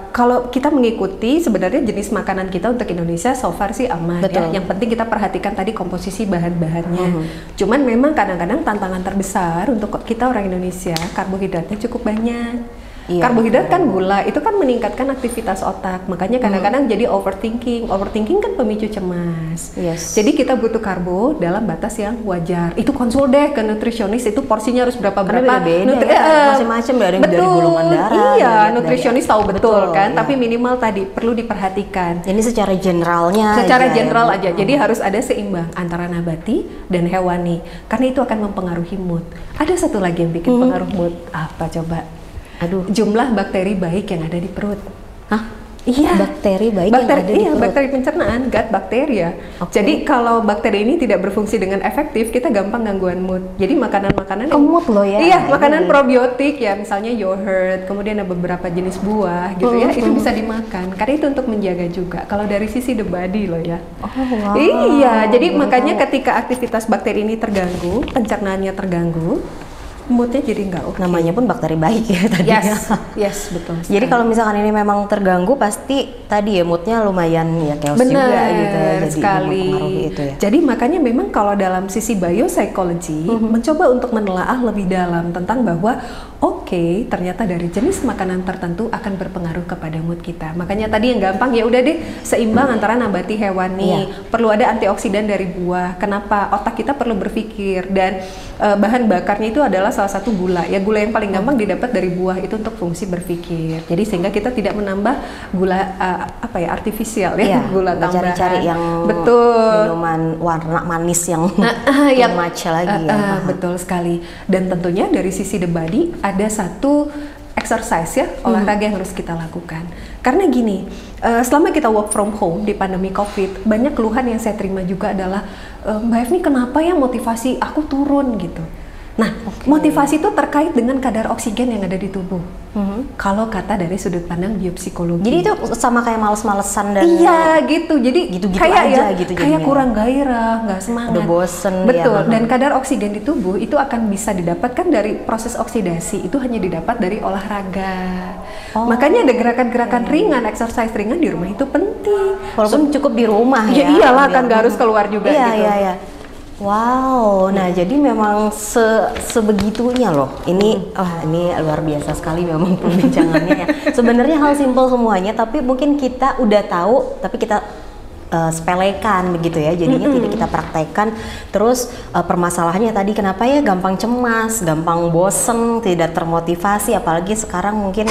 kalau kita mengikuti sebenarnya jenis makanan kita untuk Indonesia so far sih aman ya. Yang penting kita perhatikan tadi komposisi bahan-bahannya. Cuman memang kadang-kadang tantangan terbesar untuk kita orang Indonesia karbohidratnya cukup banyak. Iya, karbohidrat kan gula, itu kan meningkatkan aktivitas otak, makanya kadang-kadang jadi overthinking kan pemicu cemas. Jadi kita butuh karbo dalam batas yang wajar. Itu konsul deh ke nutrisionis, itu porsinya harus berapa. Beda-beda macam-macam dari golongan darah. Iya, nutrisionis tahu betul kan, tapi minimal tadi perlu diperhatikan. Ini secara generalnya. Secara general aja, jadi harus ada seimbang antara nabati dan hewani, karena itu akan mempengaruhi mood. Ada satu lagi yang bikin pengaruh mood, apa coba? Aduh, jumlah bakteri baik yang ada di perut. Hah? Iya. Bakteri baik yang ada di perut. Bakteri pencernaan, gut bacteria. Jadi kalau bakteri ini tidak berfungsi dengan efektif, kita gampang gangguan mood. Jadi makanan-makanan yang mood loh ya. Iya, makanan probiotik ya, misalnya yogurt, kemudian ada beberapa jenis buah gitu ya, itu bisa dimakan. Karena itu untuk menjaga juga. Kalau dari sisi the body loh ya. Wow. Iya, jadi makanya ketika aktivitas bakteri ini terganggu, pencernaannya terganggu, moodnya jadi nggak oke. Namanya pun bakteri baik ya tadinya. Yes, betul. Jadi kalau misalkan ini memang terganggu, pasti tadi ya moodnya lumayan ya chaos juga gitu. Jadi sekali. Itu ya. Jadi makanya memang kalau dalam sisi biopsychology mencoba untuk menelaah lebih dalam tentang bahwa ternyata dari jenis makanan tertentu akan berpengaruh kepada mood kita. Makanya tadi yang gampang ya udah deh seimbang antara nabati hewani. Perlu ada antioksidan dari buah. Kenapa? Otak kita perlu berpikir dan bahan bakarnya itu adalah salah satu gula. Ya gula yang paling gampang didapat dari buah itu untuk fungsi berpikir. Jadi sehingga kita tidak menambah gula artifisial ya, gula tambahan. Cari-cari yang minuman warna manis yang matcha lagi ya. Betul sekali. Dan tentunya dari sisi the body ada satu exercise ya, olahraga yang harus kita lakukan. Karena gini, selama kita work from home di pandemi COVID, banyak keluhan yang saya terima juga adalah Mbak Evni, kenapa ya motivasi aku turun gitu. Nah, motivasi itu terkait dengan kadar oksigen yang ada di tubuh. Kalau kata dari sudut pandang biopsikologi. Jadi itu sama kayak males-malesan dan iya gitu. Jadi gitu-gitu kayak aja ya, gitu kayak kurang gairah, nggak semangat. Udah bosen. Betul. Dan kadar oksigen di tubuh itu akan bisa didapatkan dari proses oksidasi. Itu hanya didapat dari olahraga. Makanya ada gerakan-gerakan ringan, exercise ringan di rumah itu penting. Walaupun cukup di rumah ya. Ya iyalah kan nggak harus keluar juga gitu. Iya. Wow, nah jadi memang sebegitunya loh. Ini ini luar biasa sekali memang perbincangannya ya. Sebenarnya hal simpel semuanya, tapi mungkin kita udah tahu, tapi kita sepelekan begitu ya. Jadinya tidak kita praktekkan. Terus permasalahannya tadi kenapa ya gampang cemas, gampang bosen, tidak termotivasi, apalagi sekarang mungkin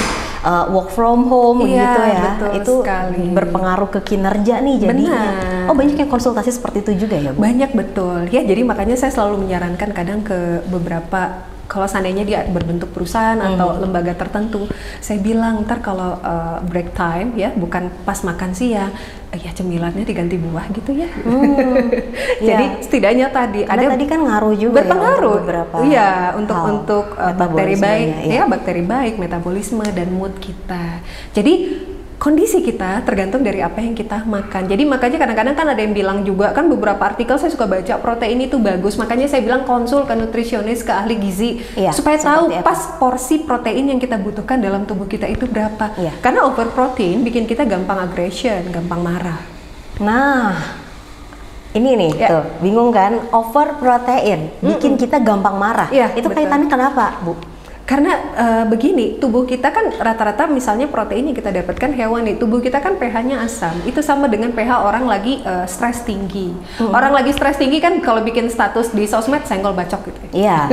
work from home gitu ya. Itu sekali. Berpengaruh ke kinerja nih jadinya. Oh, banyak yang konsultasi seperti itu juga ya, Bu? Banyak, betul. Ya, jadi makanya saya selalu menyarankan kadang ke beberapa, kalau seandainya dia berbentuk perusahaan atau lembaga tertentu, saya bilang ntar kalau break time ya, bukan pas makan siang, ya cemilannya diganti buah gitu ya. Jadi setidaknya tadi karena ada tadi kan ngaruh juga berpengaruh ya, beberapa untuk bakteri baik ya, bakteri baik, metabolisme dan mood kita. Jadi kondisi kita tergantung dari apa yang kita makan. Jadi makanya kadang-kadang kan ada yang bilang juga, kan beberapa artikel saya suka baca protein itu bagus. Makanya saya bilang konsul ke nutrisionis, ke ahli gizi, supaya tahu pas porsi protein yang kita butuhkan dalam tubuh kita itu berapa. Karena over protein bikin kita gampang aggression, gampang marah. Nah, ini nih tuh, bingung kan? Over protein bikin kita gampang marah. Itu kaitannya kenapa, Bu? Karena begini, tubuh kita kan rata-rata misalnya protein yang kita dapatkan hewani, tubuh kita kan pH-nya asam. Itu sama dengan pH orang lagi stres tinggi. Orang lagi stres tinggi kan kalau bikin status di sosmed senggol bacok gitu. Iya.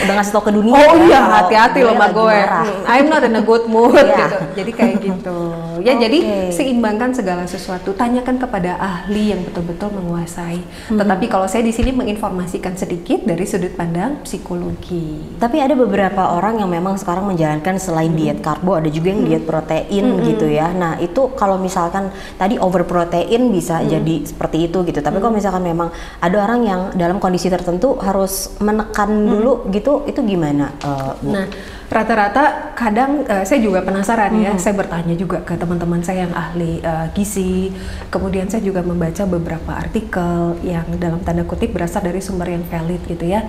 Udah ngasih tau ke dunia. Oh iya, hati-hati loh mbak gue. I'm not in a good mood gitu. Jadi kayak gitu. Ya jadi seimbangkan segala sesuatu. Tanyakan kepada ahli yang betul-betul menguasai. Tetapi kalau saya di sini menginformasikan sedikit dari sudut pandang psikologi. Tapi ada beberapa orang orang yang memang sekarang menjalankan selain diet karbo, ada juga yang diet protein gitu ya. Nah itu kalau misalkan tadi over protein bisa jadi seperti itu gitu. Tapi kalau misalkan memang ada orang yang dalam kondisi tertentu harus menekan dulu gitu, itu gimana? Bu? Nah rata-rata kadang saya juga penasaran ya, saya bertanya juga ke teman-teman saya yang ahli gizi, kemudian saya juga membaca beberapa artikel yang dalam tanda kutip berasal dari sumber yang valid gitu ya.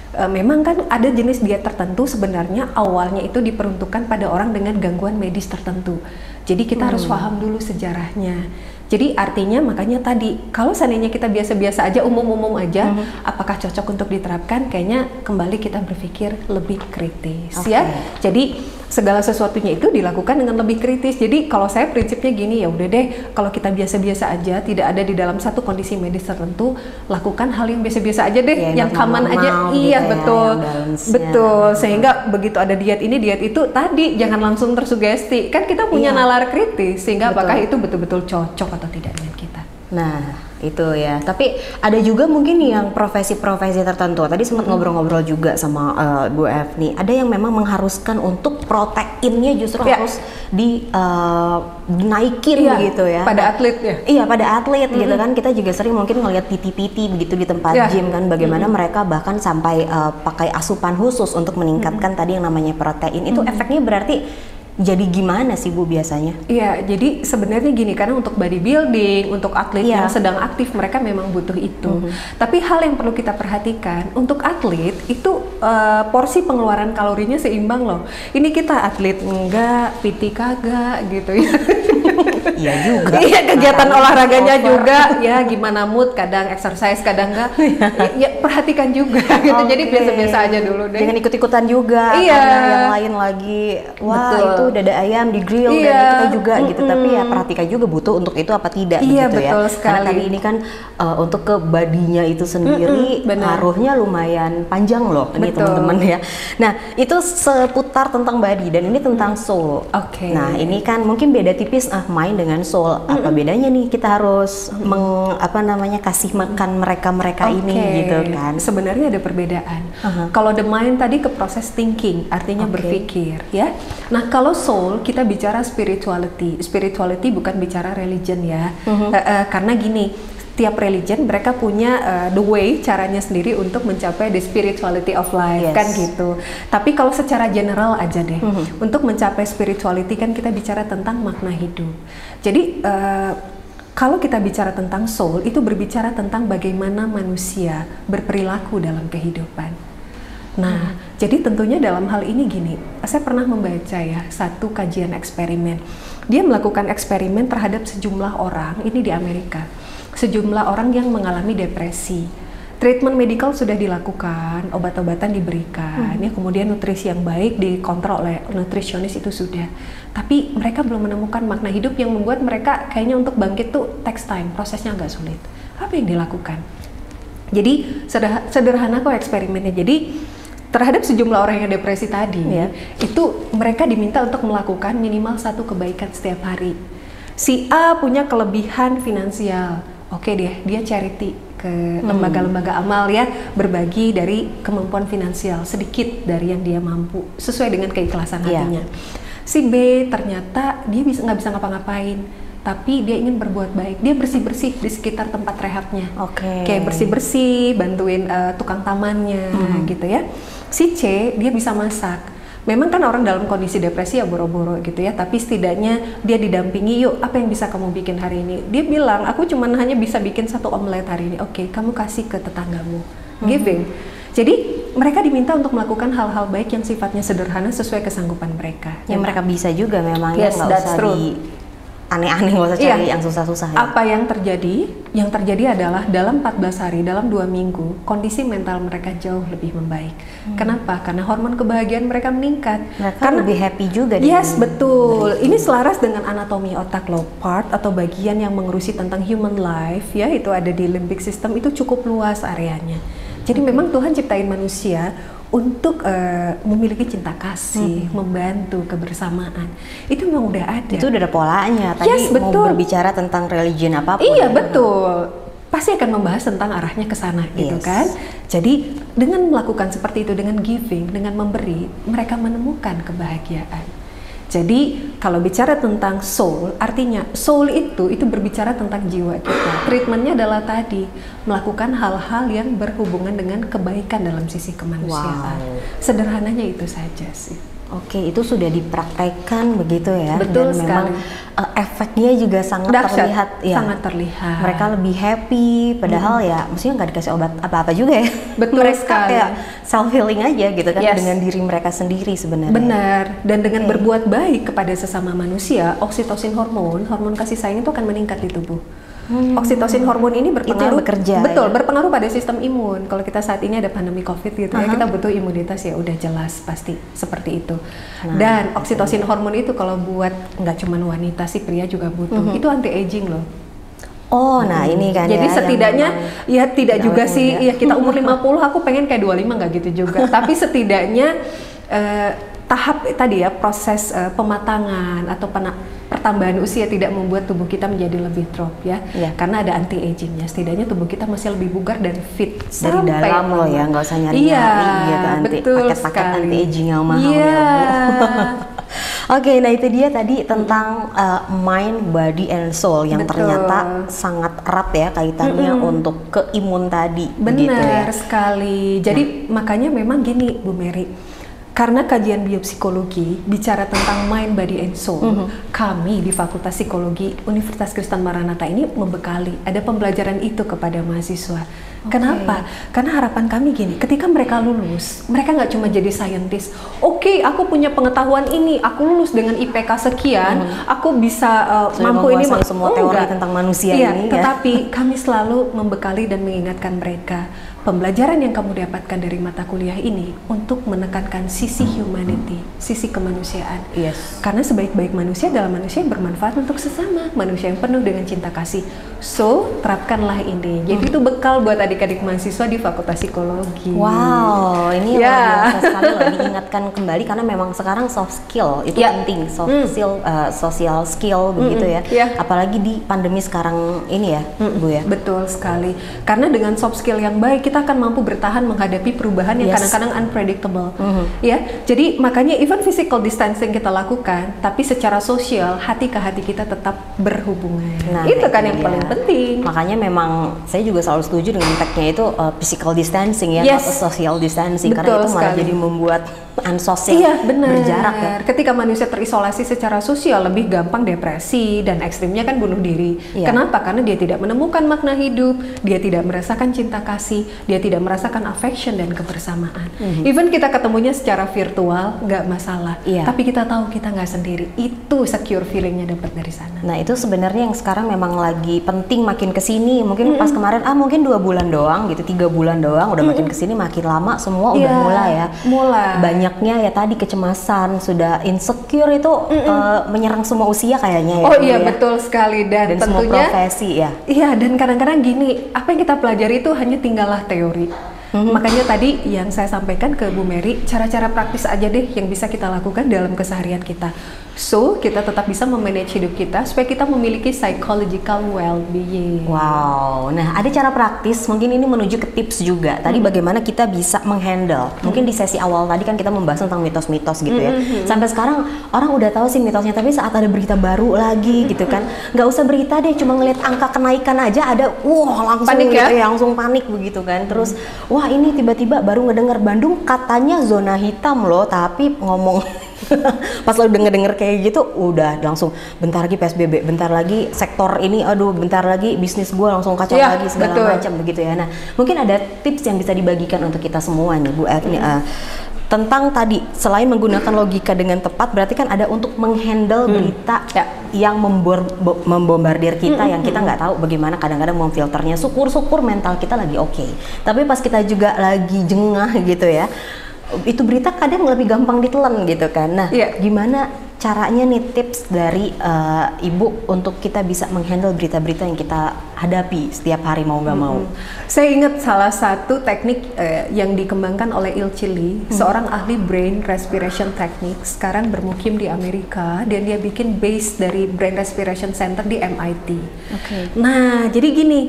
Memang kan ada jenis diet tertentu sebenarnya awalnya itu diperuntukkan pada orang dengan gangguan medis tertentu. Jadi kita harus paham dulu sejarahnya. Jadi artinya makanya tadi kalau seandainya kita biasa-biasa aja, umum-umum aja, apakah cocok untuk diterapkan? Kayaknya kembali kita berpikir lebih kritis ya. Jadi segala sesuatunya itu dilakukan dengan lebih kritis. Jadi kalau saya prinsipnya gini, ya udah deh, kalau kita biasa-biasa aja, tidak ada di dalam satu kondisi medis tertentu, lakukan hal yang biasa-biasa aja deh, yang common aja. Iya betul, betul. Sehingga begitu ada diet ini, diet itu, tadi jangan langsung tersugesti. Kan kita punya nalar kritis, sehingga apakah itu betul-betul cocok atau tidak dengan kita. Nah itu ya, tapi ada juga mungkin yang profesi-profesi tertentu. Tadi sempat ngobrol-ngobrol juga sama Bu Evni, ada yang memang mengharuskan untuk proteinnya justru harus dinaikin begitu ya. Pada atlet ya? Iya, pada atlet gitu kan. Kita juga sering mungkin ngelihat PT-PT begitu di tempat gym kan, bagaimana mereka bahkan sampai pakai asupan khusus untuk meningkatkan tadi yang namanya protein. Itu efeknya berarti jadi gimana sih Bu biasanya? Iya, jadi sebenarnya gini, karena untuk bodybuilding, untuk atlet yang sedang aktif, mereka memang butuh itu. Tapi hal yang perlu kita perhatikan, untuk atlet itu porsi pengeluaran kalorinya seimbang loh. Ini kita atlet enggak, PT kagak gitu ya. Iya juga. Iya, kegiatan olahraganya juga, ya gimana mood, kadang exercise, kadang enggak. Ya perhatikan juga gitu. Jadi biasa-biasa aja dulu deh. Jangan ikut-ikutan juga, karena yang lain lagi, wah itu dada ayam di grill dan kita juga gitu. Tapi ya perhatikan juga butuh untuk itu apa tidak gitu betul ya. Sekali. Karena tadi ini kan untuk ke badinya itu sendiri ngaruhnya lumayan panjang loh ini teman-teman ya. Nah itu seputar tentang body dan ini tentang soul. Nah ini kan mungkin beda tipis main dengan soul. Apa bedanya nih kita harus kasih makan mereka ini gitu kan? Sebenarnya ada perbedaan. Kalau the mind tadi ke proses thinking, artinya berpikir ya. Nah kalau soul kita bicara spirituality. Spirituality bukan bicara religion ya. Karena gini, tiap religion mereka punya the way, caranya sendiri untuk mencapai the spirituality of life kan gitu. Tapi kalau secara general aja deh, untuk mencapai spirituality kan kita bicara tentang makna hidup. Jadi kalau kita bicara tentang soul, itu berbicara tentang bagaimana manusia berperilaku dalam kehidupan. Nah, jadi tentunya dalam hal ini gini, saya pernah membaca ya satu kajian eksperimen. Dia melakukan eksperimen terhadap sejumlah orang, ini di Amerika. Sejumlah orang yang mengalami depresi. Treatment medikal sudah dilakukan, obat-obatan diberikan, ya kemudian nutrisi yang baik dikontrol oleh nutrisionis itu sudah. Tapi mereka belum menemukan makna hidup yang membuat mereka kayaknya untuk bangkit tuh takes time, prosesnya agak sulit. Apa yang dilakukan? Jadi sederhana kok eksperimennya. Jadi terhadap sejumlah orang yang depresi tadi, itu mereka diminta untuk melakukan minimal satu kebaikan setiap hari. Si A punya kelebihan finansial, oke deh, dia charity ke lembaga-lembaga amal ya, berbagi dari kemampuan finansial sedikit dari yang dia mampu sesuai dengan keikhlasan hatinya. Si B ternyata dia nggak bisa ngapa-ngapain, tapi dia ingin berbuat baik, dia bersih-bersih di sekitar tempat rehabnya, kayak bersih-bersih, bantuin tukang tamannya gitu ya. Si C dia bisa masak. Memang kan orang dalam kondisi depresi ya boro-boro gitu ya, tapi setidaknya dia didampingi, yuk apa yang bisa kamu bikin hari ini? Dia bilang, aku cuma hanya bisa bikin satu omelet hari ini. Oke, kamu kasih ke tetanggamu. Giving. Jadi mereka diminta untuk melakukan hal-hal baik yang sifatnya sederhana sesuai kesanggupan mereka. Yang mereka bisa juga memang ya, nggak usah aneh-aneh, nggak usah cari yang susah-susah ya. Apa yang terjadi? Yang terjadi adalah dalam 14 hari, dalam 2 minggu, kondisi mental mereka jauh lebih membaik. Kenapa? Karena hormon kebahagiaan mereka meningkat. Mereka lebih happy juga. Yes, betul. Ini selaras dengan anatomi otak loh. Part atau bagian yang mengurusi tentang human life, ya itu ada di limbic system, itu cukup luas areanya. Jadi memang Tuhan ciptain manusia untuk memiliki cinta kasih, membantu, kebersamaan. Itu memang udah ada. Itu udah ada polanya. Tadi mau berbicara tentang religion apapun. Iya, betul. pasti akan membahas tentang arahnya ke sana gitu kan. Jadi dengan melakukan seperti itu, dengan giving, dengan memberi, mereka menemukan kebahagiaan. Jadi kalau bicara tentang soul, artinya soul itu berbicara tentang jiwa kita. Treatmentnya adalah tadi melakukan hal-hal yang berhubungan dengan kebaikan dalam sisi kemanusiaan. Sederhananya itu saja sih. Oke, itu sudah dipraktekkan begitu ya. Betul dan sekali. Memang efeknya juga sangat terlihat ya. Sangat terlihat. Mereka lebih happy, padahal ya maksudnya nggak dikasih obat apa-apa juga ya. Betul mereka sekali. Kayak self healing aja gitu kan dengan diri mereka sendiri sebenarnya. Benar. Dan dengan berbuat baik kepada sesama manusia, oksitosin hormon kasih sayang itu akan meningkat di tubuh. Oksitosin hormon ini berpengaruh, berpengaruh pada sistem imun. Kalau kita saat ini ada pandemi COVID gitu ya, kita butuh imunitas ya udah jelas pasti seperti itu. Dan oksitosin hormon itu kalau buat nggak cuma wanita sih, pria juga butuh. Itu anti aging loh. Oh, nah ini kan. Jadi setidaknya ya tidak juga sih, ya kita umur 50 aku pengen kayak 25 nggak gitu juga. Tapi setidaknya tahap tadi ya proses pematangan atau pertambahan usia tidak membuat tubuh kita menjadi lebih drop ya, karena ada anti agingnya. Setidaknya tubuh kita masih lebih bugar dan fit dari dalam loh ya, nggak usah nyari-nyari gitu paket-paket anti aging yang mahal ya Bu. Oke, nah itu dia tadi tentang mind, body, and soul yang ternyata sangat erat ya kaitannya untuk ke imun tadi. Benar sekali. Jadi makanya memang gini Bu Mary, karena kajian biopsikologi bicara tentang mind, body, and soul, kami di Fakultas Psikologi Universitas Kristen Maranatha ini membekali, ada pembelajaran itu kepada mahasiswa. Kenapa? Karena harapan kami gini, ketika mereka lulus, mereka nggak cuma jadi saintis. Oke, aku punya pengetahuan ini, aku lulus dengan IPK sekian, aku bisa mampu ini semua teori tentang manusia ini. Tetapi kami selalu membekali dan mengingatkan mereka, pembelajaran yang kamu dapatkan dari mata kuliah ini untuk menekankan sisi humanity, sisi kemanusiaan. Karena sebaik-baik manusia adalah manusia yang bermanfaat untuk sesama, manusia yang penuh dengan cinta kasih. So, terapkanlah ini. Jadi itu bekal buat adik-adik mahasiswa di Fakultas Psikologi. Wow, ini luar biasa sekali loh, diingatkan kembali karena memang sekarang soft skill itu penting, soft skill, social skill begitu ya. Apalagi di pandemi sekarang ini ya, Bu ya. Betul sekali. Karena dengan soft skill yang baik kita akan mampu bertahan menghadapi perubahan yang kadang-kadang unpredictable. Ya, jadi makanya even physical distancing kita lakukan, tapi secara sosial hati ke hati kita tetap berhubungan. Nah, itu kan yang paling penting. Makanya memang saya juga selalu setuju dengan tagnya itu physical distancing ya, not social distancing. Betul karena itu malah sekali. jadi membuat unsocial, berjarak ya. Ketika manusia terisolasi secara sosial, lebih gampang depresi dan ekstrimnya kan bunuh diri. Kenapa? Karena dia tidak menemukan makna hidup, dia tidak merasakan cinta kasih, dia tidak merasakan affection dan kebersamaan. Even kita ketemunya secara virtual nggak masalah, tapi kita tahu kita nggak sendiri. Itu secure feelingnya dapat dari sana. Nah itu sebenarnya yang sekarang memang lagi penting makin kesini. Mungkin pas kemarin mungkin 2 bulan doang gitu, 3 bulan doang, udah makin kesini makin lama semua udah mulai ya. Banyaknya ya tadi kecemasan, sudah insecure itu menyerang semua usia kayaknya ya. Oh iya betul sekali, dan tentunya semua profesi ya. Iya, dan kadang-kadang gini, apa yang kita pelajari itu hanya tinggallah teori. Makanya tadi yang saya sampaikan ke Bu Mary, cara-cara praktis aja deh yang bisa kita lakukan dalam keseharian kita. So, kita tetap bisa memanage hidup kita supaya kita memiliki psychological well-being. Wow, nah ada cara praktis, mungkin ini menuju ke tips juga. Tadi bagaimana kita bisa menghandle. Mungkin di sesi awal tadi kan kita membahas tentang mitos-mitos gitu ya. Sampai sekarang orang udah tahu sih mitosnya, tapi saat ada berita baru lagi gitu kan, nggak usah berita deh, cuma ngeliat angka kenaikan aja ada, langsung panik gitu ya, langsung panik begitu kan. Terus, wah ini tiba-tiba baru ngedengar Bandung katanya zona hitam loh, tapi ngomong pas lo denger kayak gitu udah langsung bentar lagi PSBB, bentar lagi sektor ini, aduh bentar lagi bisnis gue langsung kacau lagi segala macam begitu ya. Nah mungkin ada tips yang bisa dibagikan untuk kita semua nih Bu Evni, tentang tadi selain menggunakan logika dengan tepat, berarti kan ada untuk menghandle berita yang membombardir kita yang kita nggak tahu bagaimana kadang-kadang memfilternya. Syukur-syukur mental kita lagi oke, tapi pas kita juga lagi jengah gitu ya, itu berita kadang lebih gampang ditelan gitu kan. Nah, gimana caranya nih tips dari Ibu untuk kita bisa menghandle berita-berita yang kita hadapi setiap hari mau nggak mau? Saya ingat salah satu teknik yang dikembangkan oleh Ilci Lee, seorang ahli brain respiration technique, sekarang bermukim di Amerika, dan dia bikin base dari brain respiration center di MIT. Nah, jadi gini,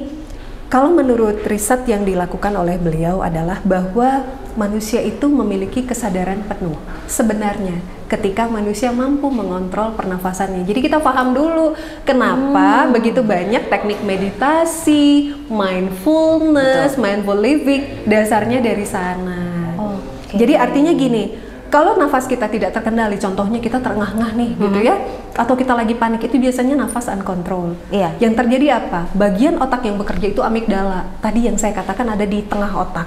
Kalau menurut riset yang dilakukan oleh beliau adalah bahwa manusia itu memiliki kesadaran penuh sebenarnya ketika manusia mampu mengontrol pernafasannya. Jadi kita paham dulu kenapa begitu banyak teknik meditasi, mindfulness, mindful living, dasarnya dari sana. Jadi artinya gini, kalau nafas kita tidak terkendali, contohnya kita terengah-engah nih gitu ya, atau kita lagi panik, itu biasanya nafas uncontrol. Yang terjadi apa? Bagian otak yang bekerja itu amigdala. Tadi yang saya katakan ada di tengah otak.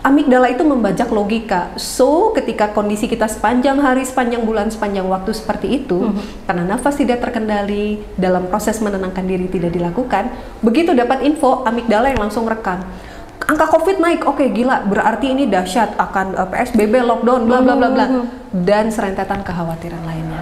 Amigdala itu membajak logika. So, ketika kondisi kita sepanjang hari, sepanjang bulan, sepanjang waktu seperti itu, karena nafas tidak terkendali, dalam proses menenangkan diri tidak dilakukan, begitu dapat info, amigdala yang langsung rekam. Angka COVID naik, oke gila, berarti ini dahsyat, akan PSBB, lockdown, bla bla bla bla, dan serentetan kekhawatiran lainnya.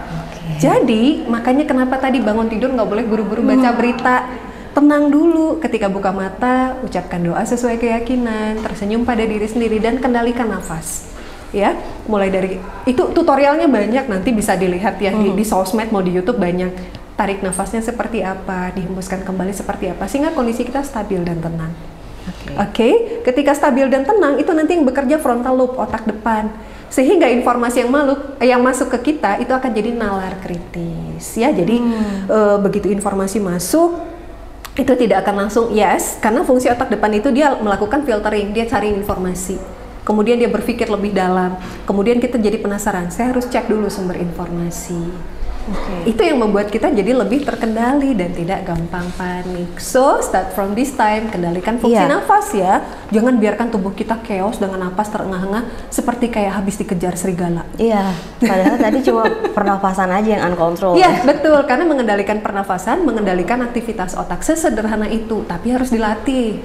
Jadi makanya kenapa tadi bangun tidur nggak boleh buru-buru baca berita, tenang dulu, ketika buka mata ucapkan doa sesuai keyakinan, tersenyum pada diri sendiri dan kendalikan nafas. Ya, mulai dari itu tutorialnya banyak, nanti bisa dilihat ya di sosmed, mau di YouTube banyak. Tarik nafasnya seperti apa, dihembuskan kembali seperti apa, sehingga kondisi kita stabil dan tenang. Oke, ketika stabil dan tenang itu nanti yang bekerja frontal lobe, otak depan, sehingga informasi yang masuk ke kita itu akan jadi nalar kritis ya. Jadi begitu informasi masuk itu tidak akan langsung yes, karena fungsi otak depan itu dia melakukan filtering, dia cari informasi, kemudian dia berpikir lebih dalam, kemudian kita jadi penasaran, saya harus cek dulu sumber informasi. Itu yang membuat kita jadi lebih terkendali dan tidak gampang panik. So, start from this time, kendalikan fungsi nafas ya. Jangan biarkan tubuh kita chaos dengan napas terengah-engah seperti kayak habis dikejar serigala. Padahal tadi cuma pernafasan aja yang uncontrolled. Betul, karena mengendalikan pernafasan, mengendalikan aktivitas otak sesederhana itu, tapi harus dilatih.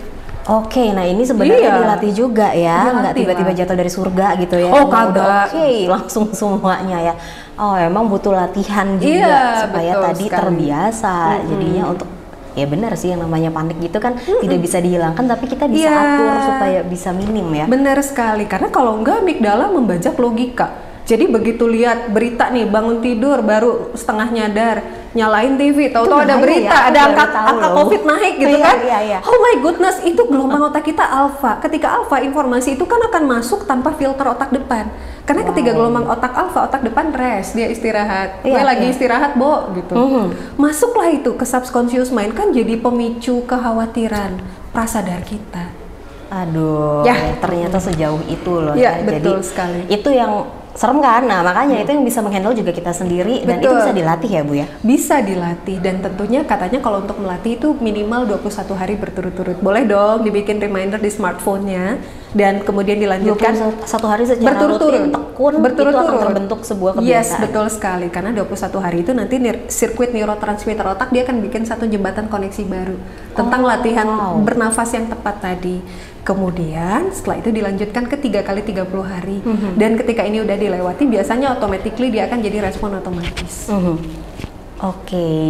Nah ini sebenarnya dilatih juga ya, nggak tiba-tiba jatuh dari surga gitu ya. Kagak. Langsung semuanya ya. Emang butuh latihan juga supaya tadi terbiasa. Jadinya untuk benar sih yang namanya panik gitu kan tidak bisa dihilangkan, tapi kita bisa atur supaya bisa minim ya. Benar sekali, karena kalau enggak amigdala membajak logika. Jadi begitu lihat berita nih, bangun tidur baru setengah nyadar, nyalain TV, tahu-tahu ada berita, ada angka COVID naik gitu kan. Oh my goodness, itu gelombang otak kita alfa. Ketika alfa, informasi itu kan akan masuk tanpa filter otak depan. Karena ketika gelombang otak alfa, otak depan rest, dia istirahat. Gue lagi istirahat, Bo, gitu. Masuklah itu ke subconscious mind, kan jadi pemicu kekhawatiran prasadar kita. Ternyata sejauh itu loh. Betul Jadi sekali. Itu yang serem kan? Nah makanya itu yang bisa menghandle juga kita sendiri. Dan itu bisa dilatih ya Bu ya? Bisa dilatih, dan tentunya katanya kalau untuk melatih itu minimal 21 hari berturut-turut. Boleh dong dibikin reminder di smartphone-nya dan kemudian dilanjutkan 21 hari secara rutin, tekun, itu akan terbentuk sebuah kebiasaan. Yes, betul sekali, karena 21 hari itu nanti sirkuit neurotransmitter otak dia akan bikin satu jembatan koneksi baru tentang latihan bernafas yang tepat tadi. Kemudian setelah itu dilanjutkan ke 3 kali 30 hari. Dan ketika ini udah dilewati, biasanya automatically dia akan jadi respon otomatis.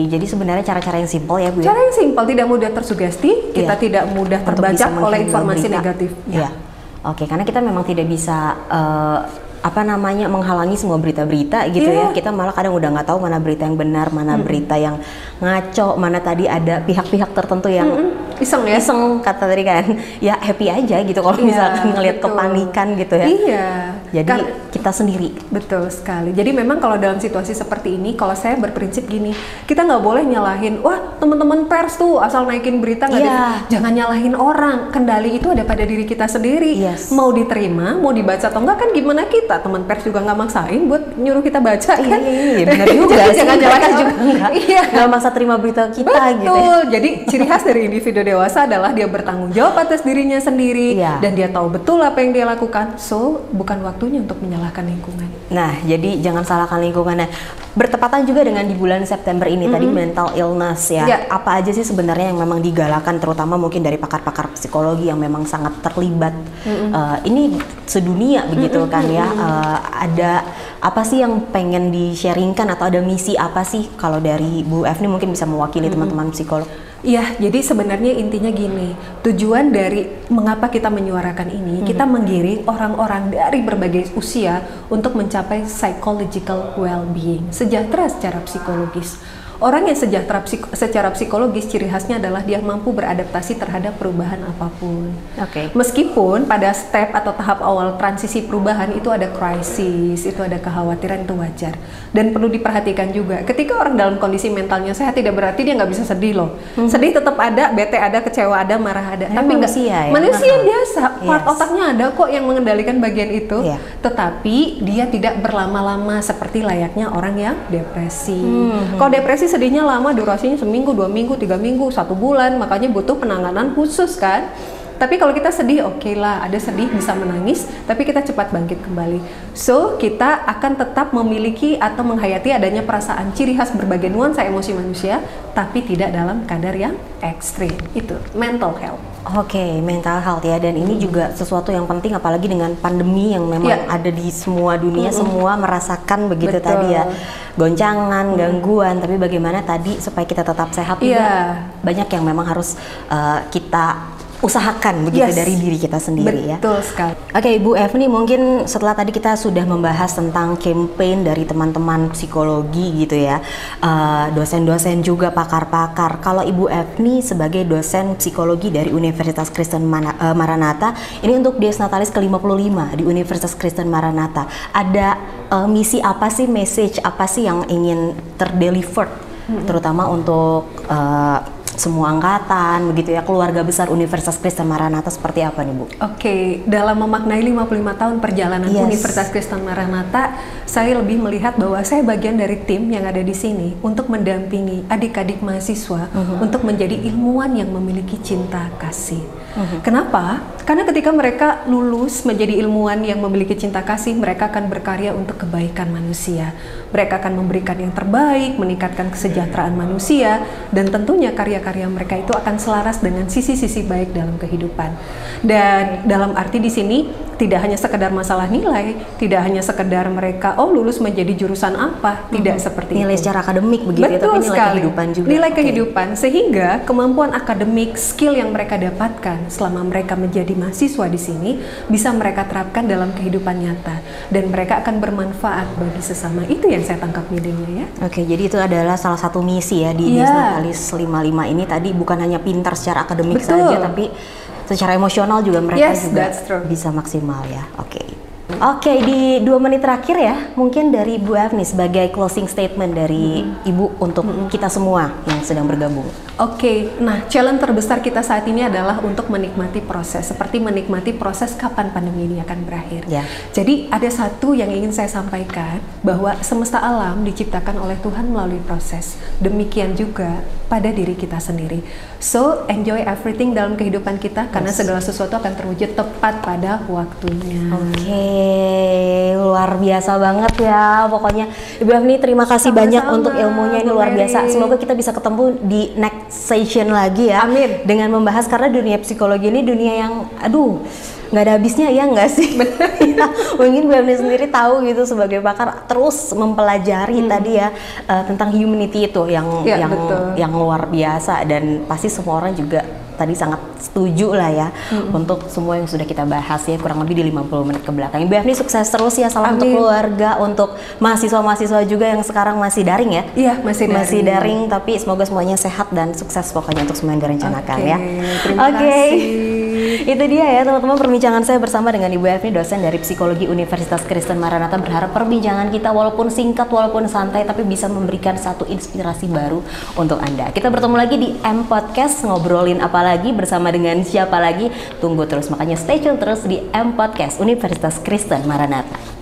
Jadi sebenarnya cara-cara yang simpel ya Bu ya? Cara yang simpel, tidak mudah tersugesti, kita tidak mudah terbajak oleh informasi negatif. Karena kita memang tidak bisa menghalangi semua berita-berita gitu ya. Kita malah kadang udah nggak tahu mana berita yang benar, mana berita yang ngaco, mana tadi ada pihak-pihak tertentu yang iseng kata tadi kan, ya happy aja gitu kalau misalkan ngelihat kepanikan gitu ya. Jadi kita sendiri. Betul sekali. Jadi memang kalau dalam situasi seperti ini, kalau saya berprinsip gini, kita nggak boleh nyalahin, wah teman-teman pers tuh asal naikin berita jangan nyalahin orang. Kendali itu ada pada diri kita sendiri. Mau diterima, mau dibaca atau enggak kan gimana kita. Teman pers juga nggak maksain buat nyuruh kita baca kan. Benar juga. Jangan nyalahin juga nggak maksa terima berita kita. Betul. Jadi ciri khas dari individu dewasa adalah dia bertanggung jawab atas dirinya sendiri dan dia tahu betul apa yang dia lakukan. So bukan waktunya untuk menyalahkan lingkungan. Nah, jadi jangan salahkan lingkungan. Nah, bertepatan juga dengan di bulan September ini tadi mental illness ya. Apa aja sih sebenarnya yang memang digalakan, terutama mungkin dari pakar-pakar psikologi yang memang sangat terlibat. Ini sedunia begitu kan ya. Ada apa sih yang pengen di-sharingkan atau ada misi apa sih kalau dari Bu F ini mungkin bisa mewakili teman-teman psikolog? Jadi sebenarnya intinya gini, tujuan dari mengapa kita menyuarakan ini, kita menggiring orang-orang dari berbagai usia untuk mencapai psychological well-being, sejahtera secara psikologis. Orang yang sejahtera secara psikologis ciri khasnya adalah dia mampu beradaptasi terhadap perubahan apapun. Meskipun pada step atau tahap awal transisi perubahan itu ada krisis, itu ada kekhawatiran, itu wajar. Dan perlu diperhatikan juga, ketika orang dalam kondisi mentalnya sehat tidak berarti dia nggak bisa sedih loh. Sedih tetap ada, bete ada, kecewa ada, marah ada. Tapi manusia biasa, part otaknya ada kok yang mengendalikan bagian itu. Tetapi dia tidak berlama-lama seperti layaknya orang yang depresi. Kalau depresi sedihnya lama, durasinya seminggu, 2 minggu, 3 minggu, 1 bulan, makanya butuh penanganan khusus kan. Tapi kalau kita sedih, oke lah, ada sedih bisa menangis, tapi kita cepat bangkit kembali. So, kita akan tetap memiliki atau menghayati adanya perasaan ciri khas berbagai nuansa emosi manusia, tapi tidak dalam kadar yang ekstrim. Itu mental health. Mental health ya, dan ini juga sesuatu yang penting apalagi dengan pandemi yang memang ada di semua dunia, semua merasakan begitu. Tadi ya, goncangan, gangguan, tapi bagaimana tadi supaya kita tetap sehat juga. Banyak yang memang harus kita usahakan begitu dari diri kita sendiri. Betul sekali. Ibu Evni, mungkin setelah tadi kita sudah membahas tentang campaign dari teman-teman psikologi gitu ya, dosen-dosen juga, pakar-pakar. Kalau Ibu Evni sebagai dosen psikologi dari Universitas Kristen Maranatha, ini untuk Dies Natalis ke-55 di Universitas Kristen Maranatha, ada misi apa sih, message apa sih yang ingin terdelivered, terutama untuk semua angkatan begitu ya, keluarga besar Universitas Kristen Maranatha, seperti apa nih Bu? Dalam memaknai 55 tahun perjalanan Universitas Kristen Maranatha, saya lebih melihat bahwa saya bagian dari tim yang ada di sini untuk mendampingi adik-adik mahasiswa untuk menjadi ilmuwan yang memiliki cinta kasih. Kenapa? Karena ketika mereka lulus menjadi ilmuwan yang memiliki cinta kasih, mereka akan berkarya untuk kebaikan manusia. Mereka akan memberikan yang terbaik, meningkatkan kesejahteraan manusia, dan tentunya karya-karya mereka itu akan selaras dengan sisi-sisi baik dalam kehidupan. Dan dalam arti di sini tidak hanya sekedar masalah nilai, tidak hanya sekedar mereka lulus menjadi jurusan apa, tidak seperti nilai itu. secara akademik begitu. Betul, tapi nilai sekali. Kehidupan juga. Nilai kehidupan, sehingga kemampuan akademik, skill yang mereka dapatkan selama mereka menjadi mahasiswa di sini bisa mereka terapkan dalam kehidupan nyata, dan mereka akan bermanfaat bagi sesama. Itu yang saya tangkap nilainya ya. Jadi itu adalah salah satu misi ya di Dies Natalis 55 ini, tadi bukan hanya pintar secara akademik saja, tapi secara emosional juga mereka juga bisa maksimal ya. Di 2 menit terakhir ya, mungkin dari Ibu Evni sebagai closing statement dari Ibu untuk kita semua yang sedang bergabung. Nah, challenge terbesar kita saat ini adalah untuk menikmati proses, seperti menikmati proses kapan pandemi ini akan berakhir. Jadi ada satu yang ingin saya sampaikan, bahwa semesta alam diciptakan oleh Tuhan melalui proses. Demikian juga pada diri kita sendiri. So, enjoy everything dalam kehidupan kita, karena segala sesuatu akan terwujud tepat pada waktunya. Luar biasa banget ya pokoknya. Ibu Evni, terima kasih banyak untuk ilmunya, ini luar biasa. Semoga kita bisa ketemu di next session lagi ya. Amin. Dengan membahas, karena dunia psikologi ini dunia yang nggak ada habisnya ya, nggak sih? Mungkin Bu Evni sendiri tahu gitu sebagai pakar, terus mempelajari tadi ya tentang humanity itu yang luar biasa, dan pasti semua orang juga tadi sangat setuju lah ya untuk semua yang sudah kita bahas ya, kurang lebih di 50 menit ke belakang. Ibu Evni sukses terus ya, salam untuk keluarga, untuk mahasiswa-mahasiswa juga yang sekarang masih daring ya. Iya, masih daring, tapi semoga semuanya sehat dan sukses pokoknya untuk semua yang direncanakan ya. Terima kasih. Itu dia ya teman-teman, perbincangan saya bersama dengan Ibu Evni, dosen dari Psikologi Universitas Kristen Maranatha. Berharap perbincangan kita walaupun singkat, walaupun santai, tapi bisa memberikan satu inspirasi baru untuk Anda. Kita bertemu lagi di M Podcast, ngobrolin apa lagi, bersama dengan siapa lagi, tunggu terus. Makanya stay tune terus di M Podcast Universitas Kristen Maranatha.